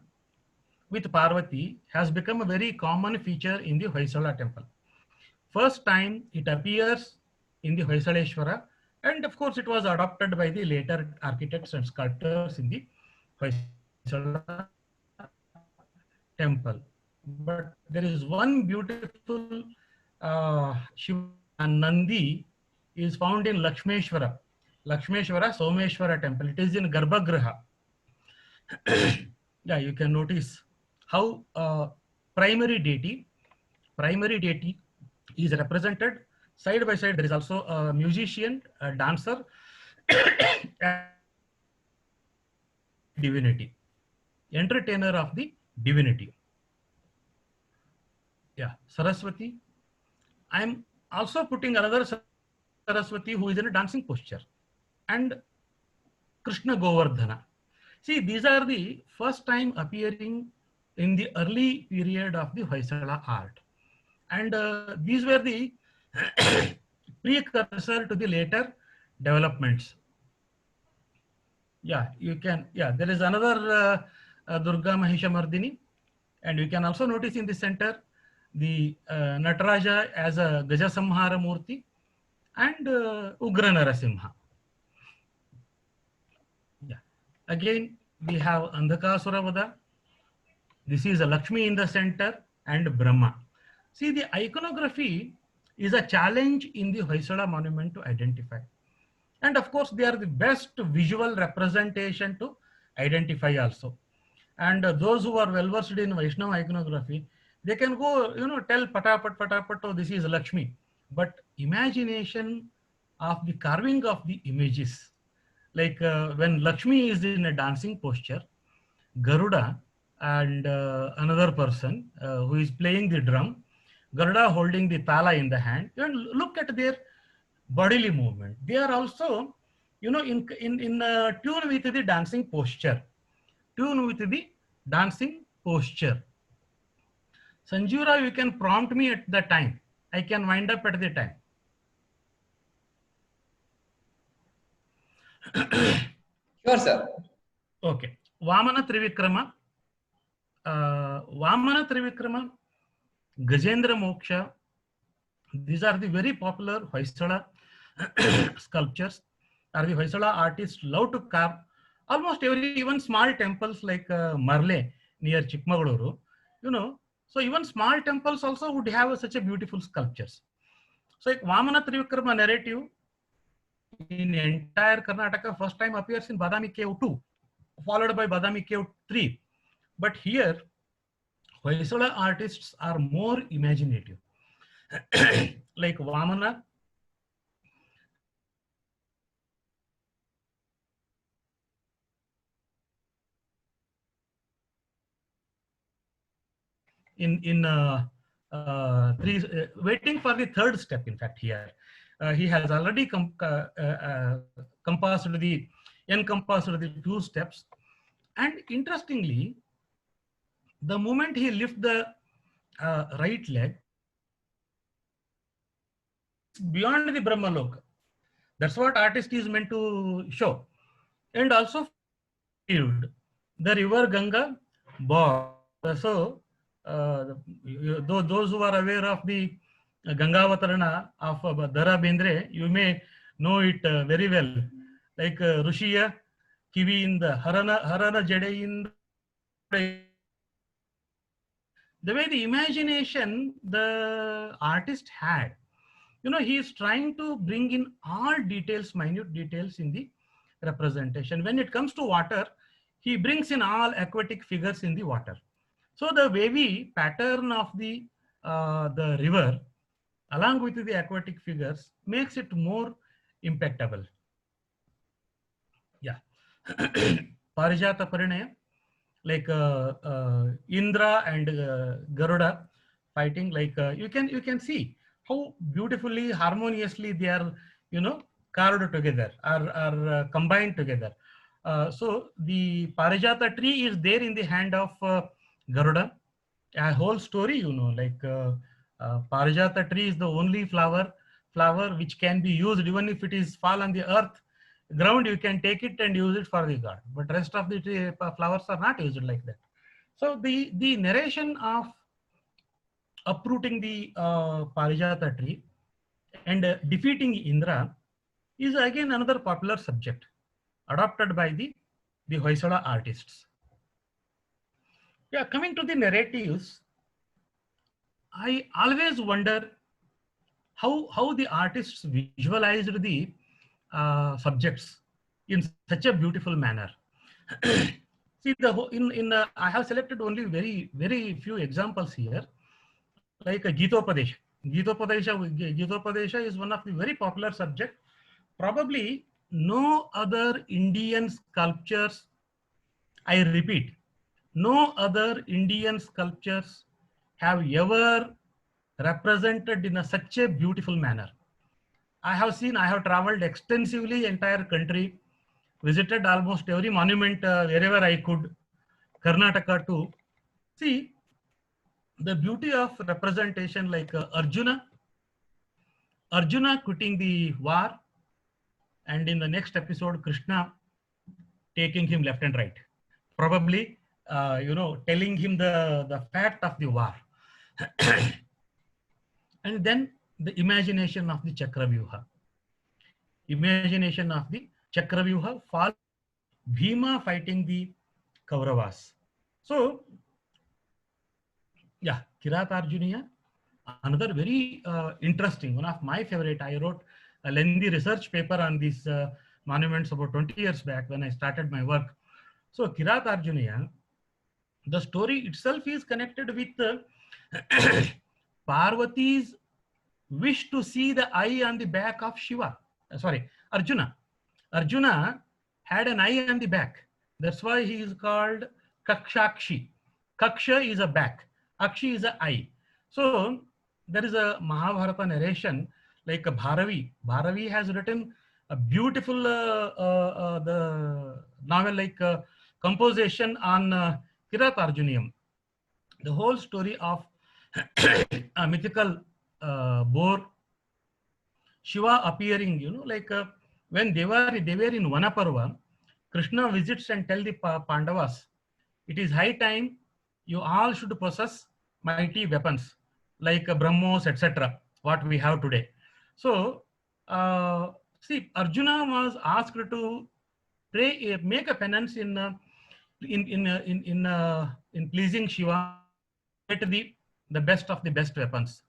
with Parvati has become a very common feature in the Hoysala temple. First time it appears in the Hoysaleshwara, and of course it was adopted by the later architects and sculptors in the Hoysala temple. But there is one beautiful Shiva and Nandi is found in Lakshmeshwara Someshwara temple. It is in Garbhagriha. Yeah, you can notice how primary deity is represented side by side. There is also a musician, a dancer, divinity, entertainer of the divinity. Yeah, Saraswati. I'm also putting another Saraswati who is in a dancing posture, and Krishna Govardhana. See, these are the first time appearing in the early period of the Hoysala art. And these were the precursor to the later developments. Yeah, you can, yeah, there is another Durga Mahisha Mardini. And you can also notice in the center, the Nataraja as a Gajasamhara Murti and Ugra Narasimha. Yeah. Again, we have Andhakasura Vada. This is a Lakshmi in the center and Brahma. See, the iconography is a challenge in the Hoysala monument to identify. And of course, they are the best visual representation to identify also. And those who are well versed in Vaishnava iconography, they can go, you know, tell patapat, oh, this is Lakshmi. But imagination of the carving of the images, like when Lakshmi is in a dancing posture, Garuda and another person who is playing the drum, Garuda holding the tala in the hand, and look at their bodily movement. They are also, you know, in tune with the dancing posture. Tune with the dancing posture. Sanjura, you can prompt me at the time. I can wind up at the time. Sure, sir. Okay. Vamana Trivikrama. Vamana Trivikrama, Gajendra Moksha. These are the very popular Hoysala sculptures. Are the Hoysala artists love to carve almost every, even small temples like Marle, near Chikmagaluru, so even small temples also would have such a beautiful sculptures. So like Vamana Trivikrama narrative in entire Karnataka first time appears in Badami Cave 2, followed by Badami Cave 3. But here, Hoysala artists are more imaginative. Like Vamana waiting for the third step. In fact, here he has already encompassed the two steps, and interestingly, the moment he lifts the right leg, beyond the Brahmaloka. That's what artist is meant to show. And also the river Ganga bog. So those who are aware of the Gangavatarana of Dara Bendre, you may know it very well. Like Rushiya Kivi in the Harana Jade in the way the imagination the artist had. He is trying to bring in all details, minute details in the representation. When it comes to water, he brings in all aquatic figures in the water. So the wavy pattern of the river, along with the aquatic figures, makes it more impactable. Yeah. Parijata Parinaya, like Indra and Garuda fighting, like you can see how beautifully, harmoniously they are, carved together, are combined together. So the Parijata tree is there in the hand of Garuda. A whole story, like Parijata tree is the only flower which can be used even if it is fall on the earth ground. You can take it and use it for the god, but rest of the tree, flowers are not used like that. So the narration of uprooting the Parijata tree and defeating Indra is again another popular subject adopted by the Hoysala artists. Yeah, coming to the narratives, I always wonder how the artists visualized the subjects in such a beautiful manner. See, I have selected only very few examples here, like Gitopadesha. Gitopadesha is one of the very popular subject. Probably no other Indian sculptures, I repeat, no other Indian sculptures have ever represented in such a beautiful manner. I have traveled extensively entire country, visited almost every monument wherever I could, Karnataka too. See, the beauty of representation, like Arjuna quitting the war, and in the next episode, Krishna taking him left and right, probably, telling him the fact of the war. And then the imagination of the Chakravyuha. Fall, Bhima fighting the Kauravas. So, yeah, Kiratarjuniya, another very interesting, one of my favorite. I wrote a lengthy research paper on these monuments about 20 years back when I started my work. So, Kiratarjuniya, the story itself is connected with Parvati's wish to see the eye on the back of Shiva. Arjuna. Arjuna had an eye on the back. That's why he is called Kakshakshi. Kaksha is a back. Akshi is an eye. So there is a Mahabharata narration like a Bharavi. Bharavi has written a beautiful the novel like composition on Kiratarjuniyam. The whole story of a mythical boar, Shiva appearing, like when they were in Vanaparva, Krishna visits and tell the Pandavas, it is high time you all should possess mighty weapons like Brahmos, etc., what we have today. So, see, Arjuna was asked to make a penance in in pleasing Shiva, get the best of the best weapons.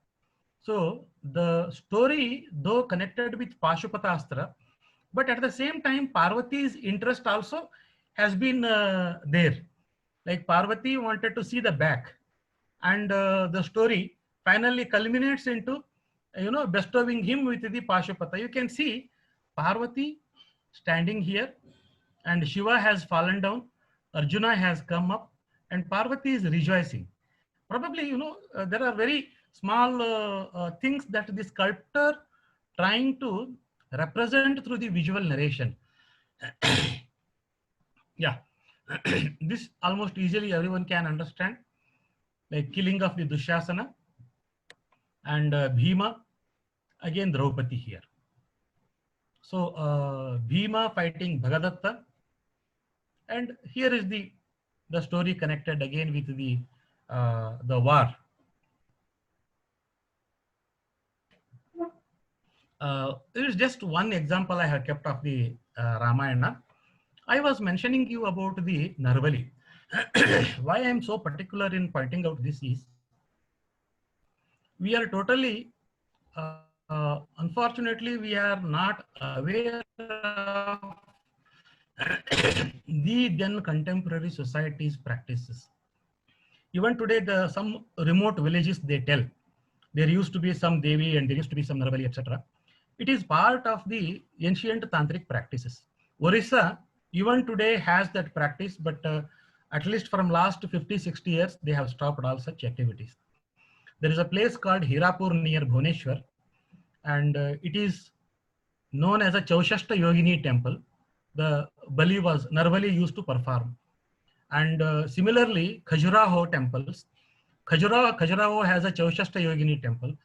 So the story, though connected with Pashupata Astra, but at the same time, Parvati's interest also has been there. Like Parvati wanted to see the back, and the story finally culminates into, bestowing him with the Pashupata. You can see Parvati standing here, and Shiva has fallen down, Arjuna has come up, and Parvati is rejoicing. Probably, there are very small things that the sculptor trying to represent through the visual narration. Yeah, this almost easily everyone can understand, like killing of the Dushasana, and Bhima, again Draupadi here. So Bhima fighting Bhagadatta, and here is the story connected again with the war. It is just one example I have kept of the Ramayana. I was mentioning you about the Narvali. Why I am so particular in pointing out this is, we are totally, unfortunately, we are not aware of the then contemporary society's practices. Even today, some remote villages, they tell there used to be some Devi and there used to be some Narvali, etc. It is part of the ancient tantric practices. Orissa even today has that practice, but at least from last 50, 60 years, they have stopped all such activities. There is a place called Hirapur near Bhubaneswar, and it is known as a Chaushashta Yogini temple. The Narvali used to perform. And similarly, Khajuraho temples. Khajuraho has a Chaushashta Yogini temple.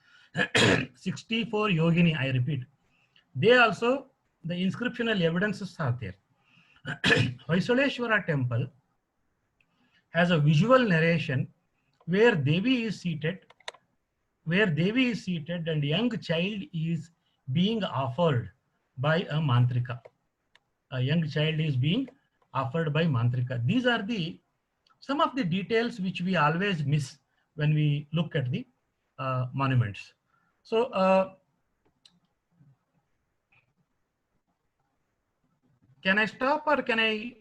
64 Yogini, I repeat. They also, the inscriptional evidences are there. Hoysaleshwara temple has a visual narration where Devi is seated, and young child is being offered by a mantrika. A young child is being offered by mantrika. These are some of the details which we always miss when we look at the monuments. So can I stop, or can I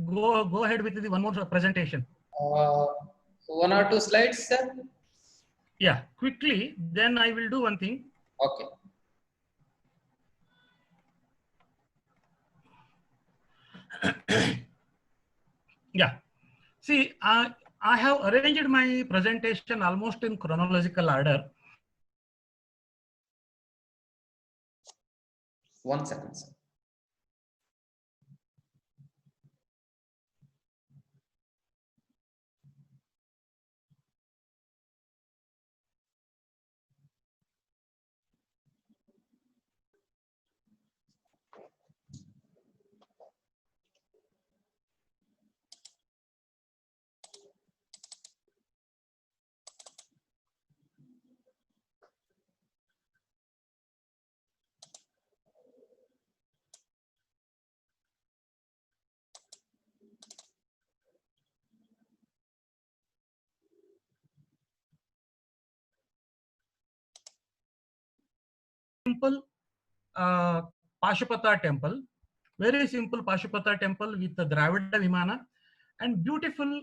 go ahead with the one more presentation? 1 or 2 slides, sir. Yeah, quickly. Then I will do one thing. Okay. Yeah. See, I have arranged my presentation almost in chronological order. 1 second, sir. Simple Pashupata temple, very simple Pashupata temple with the Dravida Vimana and beautiful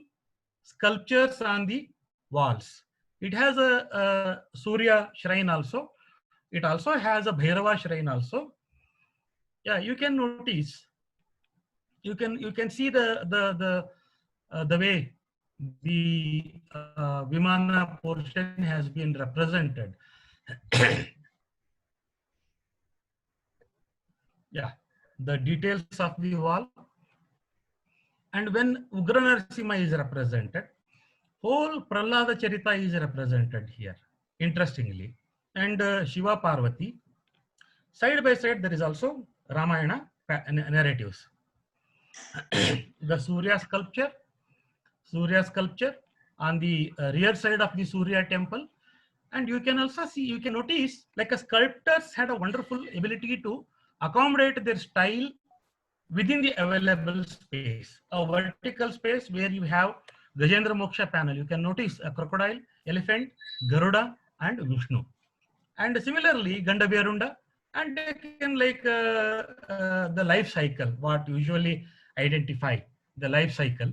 sculptures on the walls. It has a Surya shrine also. It also has a Bhairava shrine also. Yeah, you can notice. You can see the way the Vimana portion has been represented. Yeah, the details of the wall. And when Ugra Narasimha is represented, whole Prahlada Charita is represented here, interestingly. And Shiva Parvati. Side by side, there is also Ramayana narratives. The Surya sculpture on the rear side of the Surya temple. And you can also see, you can notice, like a sculptors had a wonderful ability to accommodate their style within the available space. A vertical space where you have Gajendra Moksha panel. You can notice a crocodile, elephant, Garuda, and Vishnu. And similarly, Gandabhyarunda, and they can like the life cycle, what usually identify the life cycle.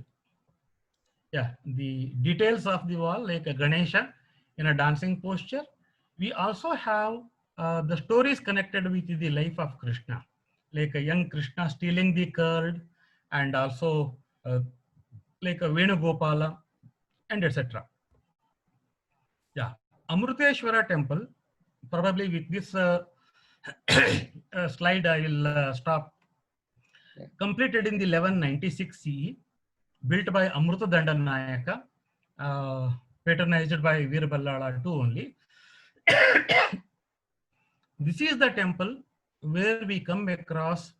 Yeah, the details of the wall, like a Ganesha in a dancing posture. We also have the stories connected with the life of Krishna, like a young Krishna stealing the curd, and also like a Venugopala, and etc. Yeah, Amruteshwara temple, probably with this slide I will stop. Yeah. Completed in the 1196 CE, built by Amruta Dandanayaka, patronized by Veer Ballala too only. This is the temple where we come across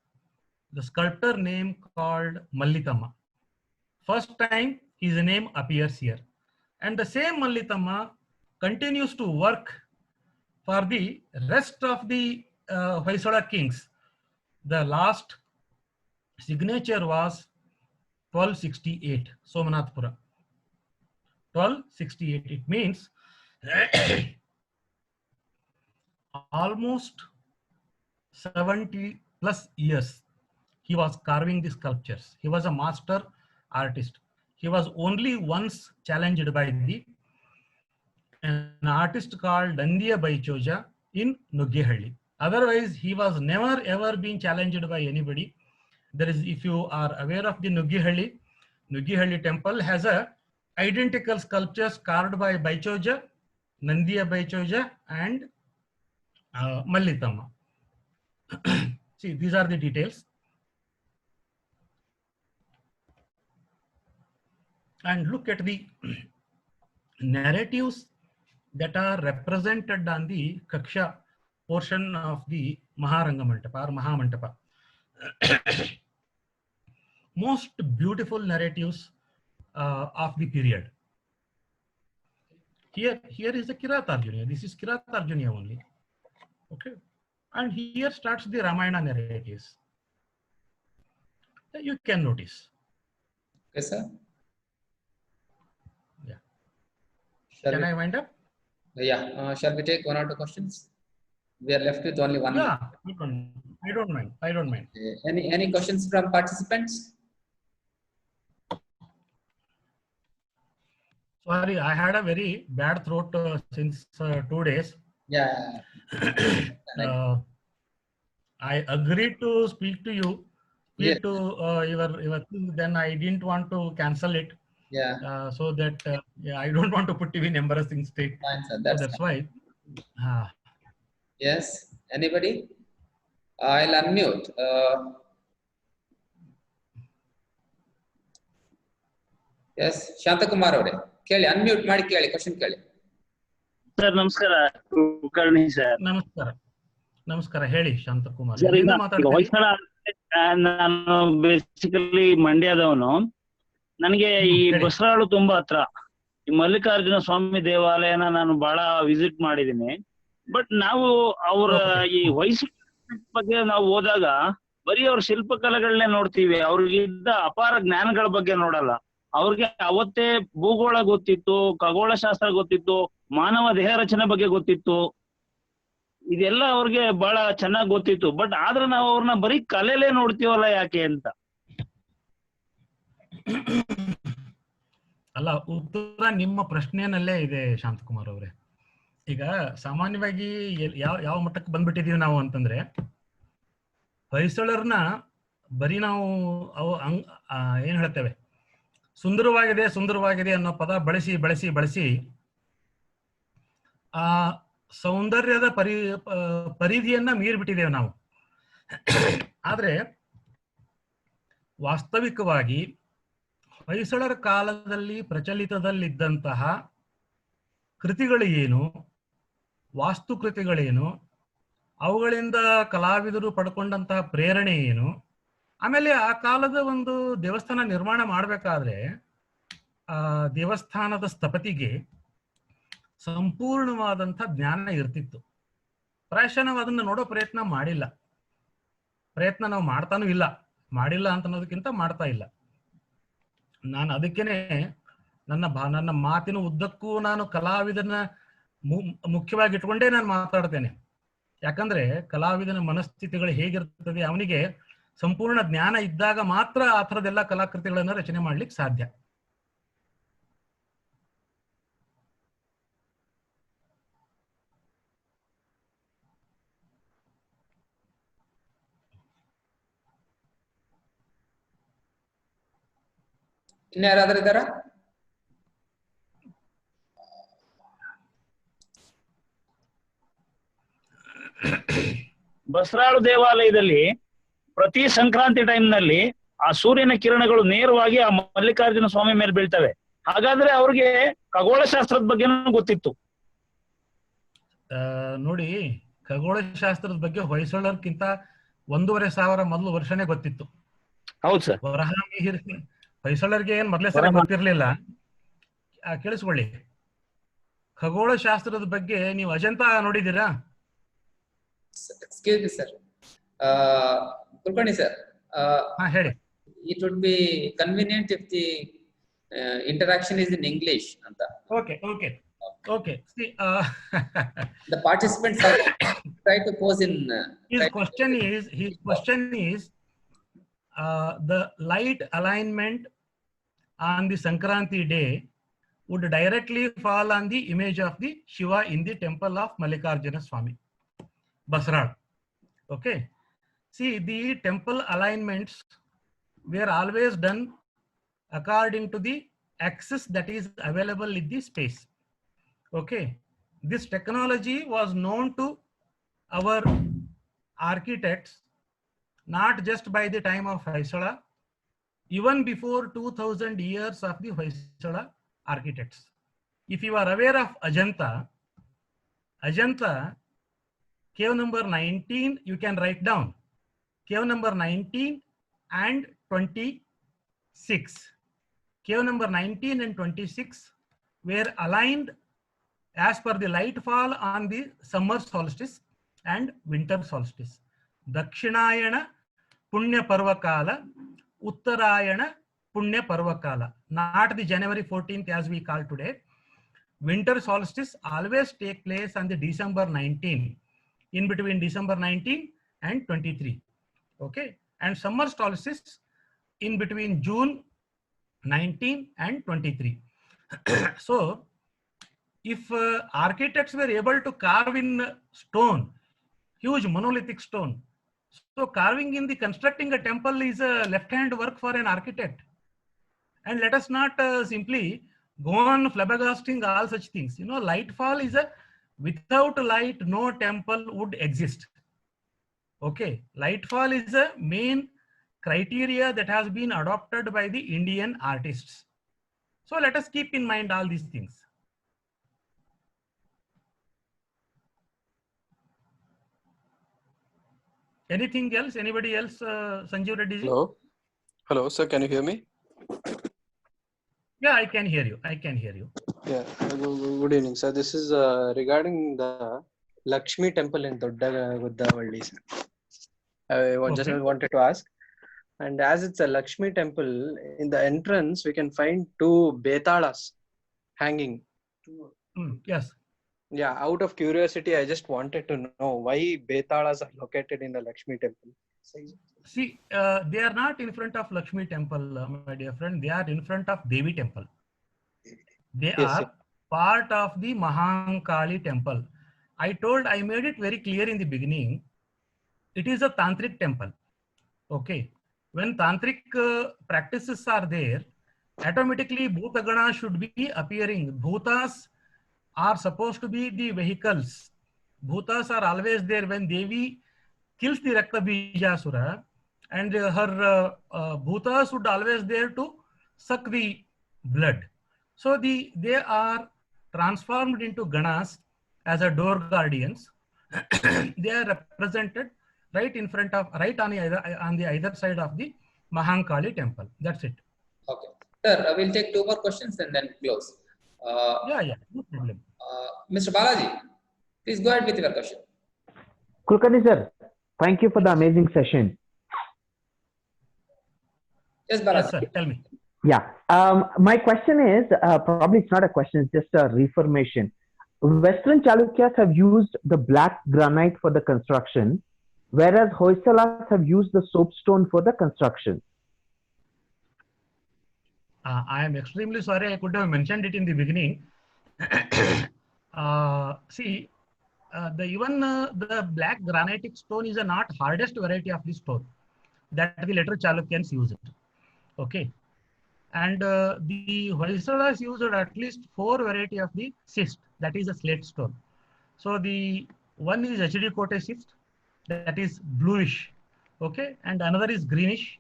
the sculptor name called Mallithamma. First time his name appears here. And the same Mallithamma continues to work for the rest of the Hoysala kings. The last signature was 1268, Somanathpura. 1268, it means almost 70 plus years he was carving the sculptures. He was a master artist. He was only once challenged by an artist called Nandiya Baichoja in Nuggehalli. Otherwise, he was never ever been challenged by anybody. There is, if you are aware of the Nuggehalli temple has a identical sculptures carved by Baichoja, Nandiya Baichoja, and Mallithamma. See, these are the details. And look at the narratives that are represented on the Kaksha portion of the Maharangamantapa or Mahamantapa. Most beautiful narratives of the period. Here is the Kiratarjunya. This is Kiratarjunya only. Okay. And here starts the Ramayana narratives. You can notice. Okay, sir. Yeah. Shall Can we, I wind up? yeah. Shall we take one or two questions? We are left with only one. Yeah, I don't mind. I don't mind. Any questions from participants? Sorry, I had a very bad throat since 2 days. Yeah. I agreed to speak to you, Yes. to your thing. Then I didn't want to cancel it. Yeah. So that yeah, I don't want to put you in embarrassing state. Fine, sir. So That's why. Yes. Anybody? I'll unmute. Yes. Shantakumar avare. Keli unmute ಮಾಡಿ ಕೇಳಿ question ಕೇಳಿ. Sir ನಮಸ್ಕಾರ Kulkarni sir. ನಮಸ್ಕಾರ. ನಮಸ್ಕಾರ, ಹೇಳಿ Shanthakumar. Sir, ಎಲ್ಲಿಂದ ಮಾತಾಡ್ತೀರಿ? ಹೊಯ್ಸಳ ನಾನು ಬೇಸಿಕಲಿ ಮಂಡ್ಯದವನು. ನನಗೆ ಈ ಬಸರಾಳು ತುಂಬಾ ಹತ್ರ. ಈ ಮಲ್ಲಿಕಾರ್ಜುನ ಸ್ವಾಮಿ ದೇವಾಲಯನ ನಾನು ಬಹಳ ವಿಸಿಟ್ ಮಾಡಿದೀನಿ. ಬಟ್ ನಾವು ಅವರ ಈ ಹೊಯ್ಸಳ ಬಗ್ಗೆ ನಾವು ಹೋದಾಗ ಬರೀ ಅವ್ರ ಶಿಲ್ಪಕಲೆಗಳನ್ನೇ ನೋಡ್ತೀವಿ. ಅವ್ರಿಗಿದ್ದ ಅಪಾರ ಜ್ಞಾನಗಳ ಬಗ್ಗೆ ನೋಡಲ್ಲ. ಅವ್ರಿಗೆ ಅವತ್ತೇ ಭೂಗೋಳ ಗೊತ್ತಿತ್ತು, ಖಗೋಳ ಶಾಸ್ತ್ರ ಗೊತ್ತಿತ್ತು, ಮಾನವ ದೇಹ ರಚನೆ ಬಗ್ಗೆ ಗೊತ್ತಿತ್ತು. ಇದೆಲ್ಲ ಅವ್ರಿಗೆ ಬಹಳ ಚೆನ್ನಾಗಿ ಗೊತ್ತಿತ್ತು. ಬಟ್ ಆದ್ರೆ ನಾವು ಅವ್ರನ್ನ ಬರೀ ಕಲೆಲೇ ನೋಡ್ತೀವಲ್ಲ, ಯಾಕೆ ಅಂತ. ಅಲ್ಲ, ಉತ್ತರ ನಿಮ್ಮ ಪ್ರಶ್ನೆನಲ್ಲೇ ಇದೆ ಶಾಂತಕುಮಾರ್ ಅವರೇ. ಈಗ ಸಾಮಾನ್ಯವಾಗಿ ಯಾವ ಮಟ್ಟಕ್ಕೆ ಬಂದ್ಬಿಟ್ಟಿದೀವಿ ನಾವು ಅಂತಂದ್ರೆ, ಹೊಯ್ಸಳರನ್ನ ಬರೀ ನಾವು ಏನ್ ಹೇಳ್ತೇವೆ, ಸುಂದರವಾಗಿದೆ ಅನ್ನೋ ಪದ ಬಳಸಿ ಆ ಸೌಂದರ್ಯದ ಪರಿಧಿಯನ್ನ ಮೀರಿಬಿಟ್ಟಿದ್ದೇವೆ ನಾವು. ಆದ್ರೆ ವಾಸ್ತವಿಕವಾಗಿ ಹೊಯ್ಸಳರ ಕಾಲದಲ್ಲಿ ಪ್ರಚಲಿತದಲ್ಲಿದ್ದಂತಹ ಕೃತಿಗಳು ಏನು, ವಾಸ್ತುಕೃತಿಗಳೇನು, ಅವುಗಳಿಂದ ಕಲಾವಿದರು ಪಡ್ಕೊಂಡಂತಹ ಪ್ರೇರಣೆ ಏನು, ಆಮೇಲೆ ಆ ಕಾಲದ ಒಂದು ದೇವಸ್ಥಾನ ನಿರ್ಮಾಣ ಮಾಡಬೇಕಾದ್ರೆ ಆ ದೇವಸ್ಥಾನದ ಸ್ಥಪತಿಗೆ ಸಂಪೂರ್ಣವಾದಂಥ ಜ್ಞಾನ ಇರ್ತಿತ್ತು. ಪ್ರಾಯಶಃ ನಾವು ಅದನ್ನ ನೋಡೋ ಪ್ರಯತ್ನ ಮಾಡಿಲ್ಲ, ನಾವು ಮಾಡ್ತಾನೂ ಇಲ್ಲ. ಮಾಡಿಲ್ಲ ಅಂತ ಅನ್ನೋದಕ್ಕಿಂತ ಮಾಡ್ತಾ ಇಲ್ಲ. ನಾನು ಅದಕ್ಕೇನೆ ನನ್ನ ಮಾತಿನ ಉದ್ದಕ್ಕೂ ನಾನು ಕಲಾವಿದನ ಮುಖ್ಯವಾಗಿ ಇಟ್ಕೊಂಡೇ ನಾನು ಮಾತಾಡ್ತೇನೆ. ಯಾಕಂದ್ರೆ ಕಲಾವಿದನ ಮನಸ್ಥಿತಿಗಳು ಹೇಗಿರ್ತದೆ, ಅವನಿಗೆ ಸಂಪೂರ್ಣ ಜ್ಞಾನ ಇದ್ದಾಗ ಮಾತ್ರ ಆ ಥರದೆಲ್ಲ ಕಲಾಕೃತಿಗಳನ್ನ ರಚನೆ ಮಾಡ್ಲಿಕ್ಕೆ ಸಾಧ್ಯ. ಇನ್ಯಾರಾದ್ರೂ ಇದ್ದಾರಾ? ಬಸರಾಳು ದೇವಾಲಯದಲ್ಲಿ ಪ್ರತಿ ಸಂಕ್ರಾಂತಿ ಟೈಮ್ ನಲ್ಲಿ ಆ ಸೂರ್ಯನ ಕಿರಣಗಳು ನೇರವಾಗಿ ಆ ಮಲ್ಲಿಕಾರ್ಜುನ ಸ್ವಾಮಿ ಮೇಲೆ ಬೀಳ್ತವೆ. ಹಾಗಾದ್ರೆ ಅವ್ರಿಗೆ ಖಗೋಳಶಾಸ್ತ್ರದ ಬಗ್ಗೆನೂ ಗೊತ್ತಿತ್ತು. ನೋಡಿ, ಖಗೋಳಶಾಸ್ತ್ರದ ಬಗ್ಗೆ ಹೊಯ್ಸಳರ್ಕಿಂತ 1,500 ಮೊದಲು ವರ್ಷನೇ ಗೊತ್ತಿತ್ತು. ಹೌದು ಸರ್. ಹೊಯ್ಸಳರಿಗೆ ಏನ್ ಮೊದಲೇ ಸಲ ಗೊತ್ತಿರ್ಲಿಲ್ಲ. ಕೇಳಿಸ್ಕೊಳ್ಳಿ, ಖಗೋಳಶಾಸ್ತ್ರದ ಬಗ್ಗೆ ನೀವು ಅಜಂತಾ ನೋಡಿದ್ದೀರಾ? Excuse me, sir. Kulkarni sir. ಹೇಳಿ. It would be convenient if the interaction is in English. Anta. Okay. See, the participants are try to pose in. His question is the light alignment on the Sankranti day would directly fall on the image of the Shiva in the temple of Mallikarjuna Swami, Basrad. Okay. See, the temple alignments were always done according to the axis that is available in the space. Okay. This technology was known to our architects not just by the time of Hoysala, even before 2000 years of the Hoysala architects. If you are aware of Ajanta, cave number 19, you can write down. Cave number 19 and 26. Cave number 19 and 26 were aligned as per the light fall on the summer solstice and winter solstice. Dakshinayana Punya Parvakala, Uttarayana Punya Parvakala. Not the January 14th as we call today. Winter solstice always take place on the December 19, in between December 19 and 23. Okay. And summer solstice in between June 19 and 23. So, if architects were able to carve in stone, huge monolithic stone, so carving in the constructing a temple is a left-hand work for an architect. And let us not simply go on flabbergasting all such things. You know, light fall is without light, no temple would exist. Okay, light fall is a main criteria that has been adopted by the Indian artists. So let us keep in mind all these things. Anything else? Anybody else? Sanjeev Reddy ji? Hello, sir. Can you hear me? Yeah, I can hear you. Yeah. Good evening, sir. This is regarding the Lakshmi temple in Dodda Guddavalli, sir. Just wanted to ask. And as it's a Lakshmi temple, in the entrance we can find 2 betalas hanging. Yes. Yeah. Out of curiosity, I just wanted to know why betalas are located in the Lakshmi temple. See, they are not in front of Lakshmi temple, my dear friend. They are in front of Devi temple. They are part of the Mahankali temple. I made it very clear in the beginning. It is a tantric temple. Okay. When tantric practices are there, automatically Bhutagana should be appearing. Bhutas are supposed to be the vehicles. Bhutas are always there when Devi kills the Rakta Bijasura, and her Bhutas would always there to suck the blood. So they are transformed into Ganas as a door guardians. They are represented right in front of, right on the either side of the Mahankali temple. That's it. Okay. Sir, we'll take 2 more questions and then close. Yeah, no problem. Mr. Balaji, please go ahead with your question. Kulkarni sir, thank you for the amazing session. Yes, Yes, Balaji. sir. Tell me. Yeah. My question is probably it's not a question, it's just a reformation. Western Chalukyas have used the black granite for the construction, whereas Hoysalas have used the soapstone for the construction. I am extremely sorry. I could have mentioned it in the beginning. See, the black granitic stone is a not hardest variety of the stone that the later Chalukyans used. Okay, and the Hoysalas used at least 4 variety of the schist, that is a slate stone. So the one is HD Kote schist, that is bluish, okay, and another is greenish,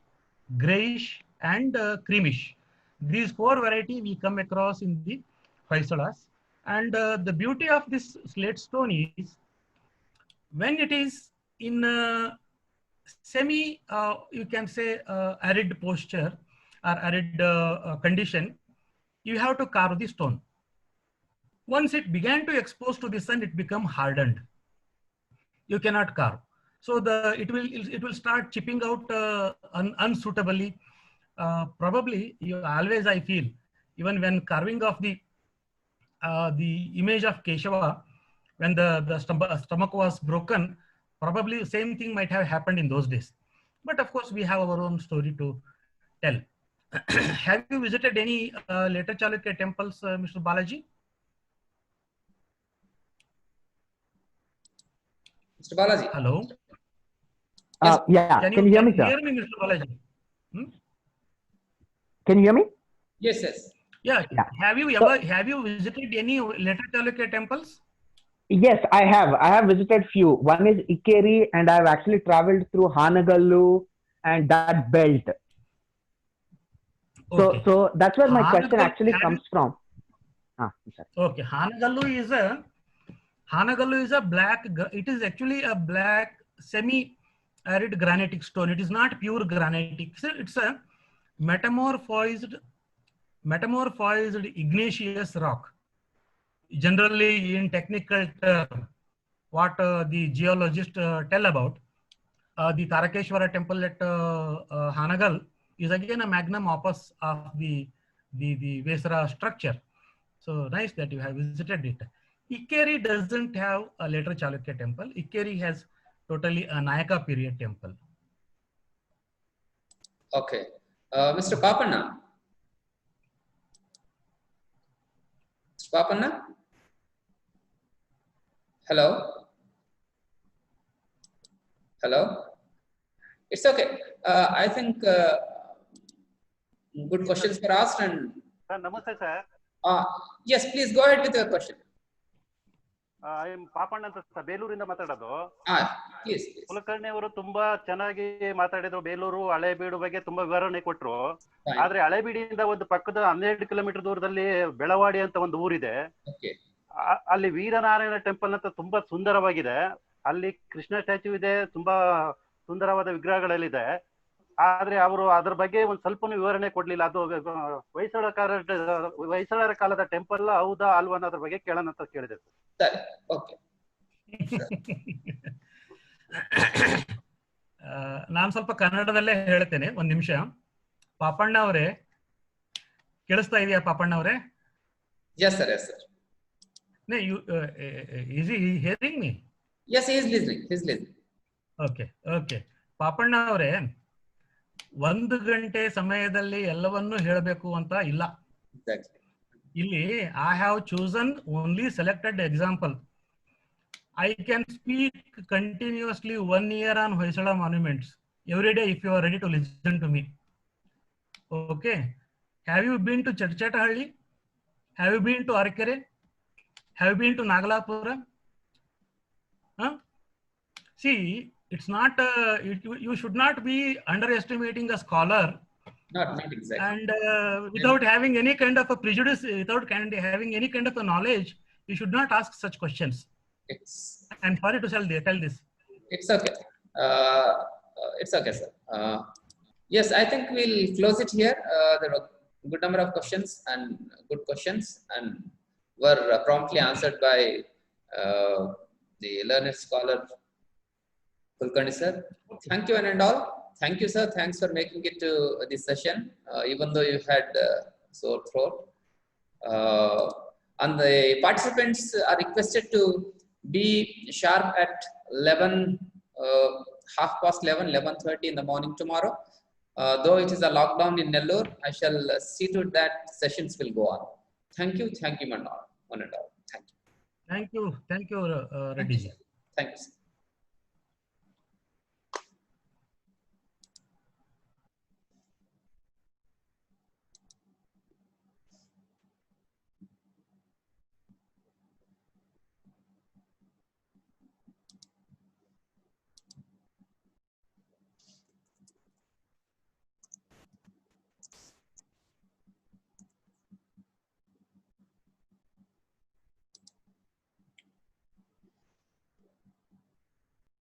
grayish, and creamish. These 4 variety we come across in the Hoysalas, and the beauty of this slate stone is when it is in semi, you can say arid posture or arid condition, you have to carve the stone. Once it began to expose to the sun, it become hardened. You cannot carve. So it will start chipping out unsuitably. Probably you always, I feel, even when carving of the image of Keshava, when the stomach was broken, probably same thing might have happened in those days. But of course, we have our own story to tell. Have you visited any later Chalukya temples, Mr. Balaji? Mr. Balaji. Hello. Yes. Yeah, can you hear me, sir? Hear me, Mr. Balaji? Can you hear me? Yes, yes. Yeah. Yeah. Have you visited any later Chalukya temples? Yes, I have. I have visited few. One is Ikkeri, and I've actually traveled through Hanagallu and that belt. Okay. So that's where my question Hanagallu actually comes from. Okay, Hanagallu is a black. It is actually a black semi-arid granitic stone. It is not pure granitic. It's a metamorphosed igneous rock. Generally, in technical term, what the geologists tell about the Tarakeshwara temple at Hanagal is again a magnum opus of the Vesara structure. So nice that you have visited it. Ikkeri doesn't have a later Chalukya temple. Ikkeri has totally a Nayaka period temple. Okay. Mr. Papanna. Mr. Papanna? Hello? Hello? It's okay. I think good questions were asked and... Namaste, sir. Yes, please go ahead with your question. I am Papanna ಅಂತ ಬೇಲೂರಿಂದ ಮಾತಾಡೋದು. Please. Kulkarni ಅವರು ತುಂಬಾ ಚೆನ್ನಾಗಿ ಮಾತಾಡಿದ್ರು. ಬೇಲೂರು ಹಳೇಬೀಡು ಬಗ್ಗೆ ತುಂಬಾ ವಿವರಣೆ ಕೊಟ್ರು. ಆದ್ರೆ ಹಳೇಬೀಡಿಯಿಂದ ಒಂದು ಪಕ್ಕದ 12 ಕಿಲೋಮೀಟರ್ ದೂರದಲ್ಲಿ ಬೆಳವಾಡಿ ಅಂತ ಒಂದು ಊರಿದೆ. ಅಲ್ಲಿ ವೀರನಾರಾಯಣ ಟೆಂಪಲ್ ಅಂತ ತುಂಬಾ ಸುಂದರವಾಗಿದೆ. ಅಲ್ಲಿ ಕೃಷ್ಣ ಸ್ಟ್ಯಾಚ್ಯೂ ಇದೆ, ತುಂಬಾ ಸುಂದರವಾದ ವಿಗ್ರಹಗಳಲ್ಲಿದೆ. ಆದ್ರೆ ಅವರು ಅದ್ರ ಬಗ್ಗೆ ಒಂದ್ ಸ್ವಲ್ಪ ವಿವರಣೆ ಕೊಡ್ಲಿಲ್ಲ. ಅದು ಹೊಯ್ಸಳರ ಕಾಲದ ಟೆಂಪಲ್ ಹೌದಾ ಅಲ್ವಾ ಅನ್ನೋದ್ರ ಬಗ್ಗೆ ಕೇಳೋಣ ಅಂತ ಕೇಳಿದೆ. ನಾನು ಸ್ವಲ್ಪ ಕನ್ನಡದಲ್ಲೇ ಹೇಳ್ತೇನೆ, ಒಂದ್ ನಿಮಿಷ. ಪಾಪಣ್ಣ ಅವರೇ, ಕೇಳಿಸ್ತಾ ಇದೆಯಾ ಪಾಪಣ್ಣ ಅವರೇ? Yes, sir. Yes, sir. Is he hearing me? Yes, he is listening. He is listening. Okay. Papanna ಅವರೇ, 1 ಗಂಟೆ ಸಮಯದಲ್ಲಿ ಎಲ್ಲವನ್ನೂ ಹೇಳಬೇಕು ಅಂತ ಇಲ್ಲ. ಇಲ್ಲಿ I have chosen only selected example. I can speak continuously 1 year on Hoysala monuments every day if you are ready to listen to me. Okay. Have you been to Chatchatahಳ್ಳಿ? Have you been to Arkere? Have you been to Nagalapura? See, it's not, you should not be underestimating a scholar. Not exactly. And without having any kind of a prejudice, without having any kind of a knowledge, you should not ask such questions. I'm sorry to tell this. It's okay. It's okay, sir. Yes, I think we'll close it here. There were a good number of questions and good questions and were promptly answered by the learned scholar Kulkarni sir. Thank you and all. Thank you, sir. Thanks for making it to this session, even though you had sore throat. And the participants are requested to be sharp at 11, 11:30, 11:30 in the morning tomorrow. Though it is a lockdown in Nellore, I shall see to that sessions will go on. Thank you, one and all. Thank you. Thank you, Reddy. Thank you, sir.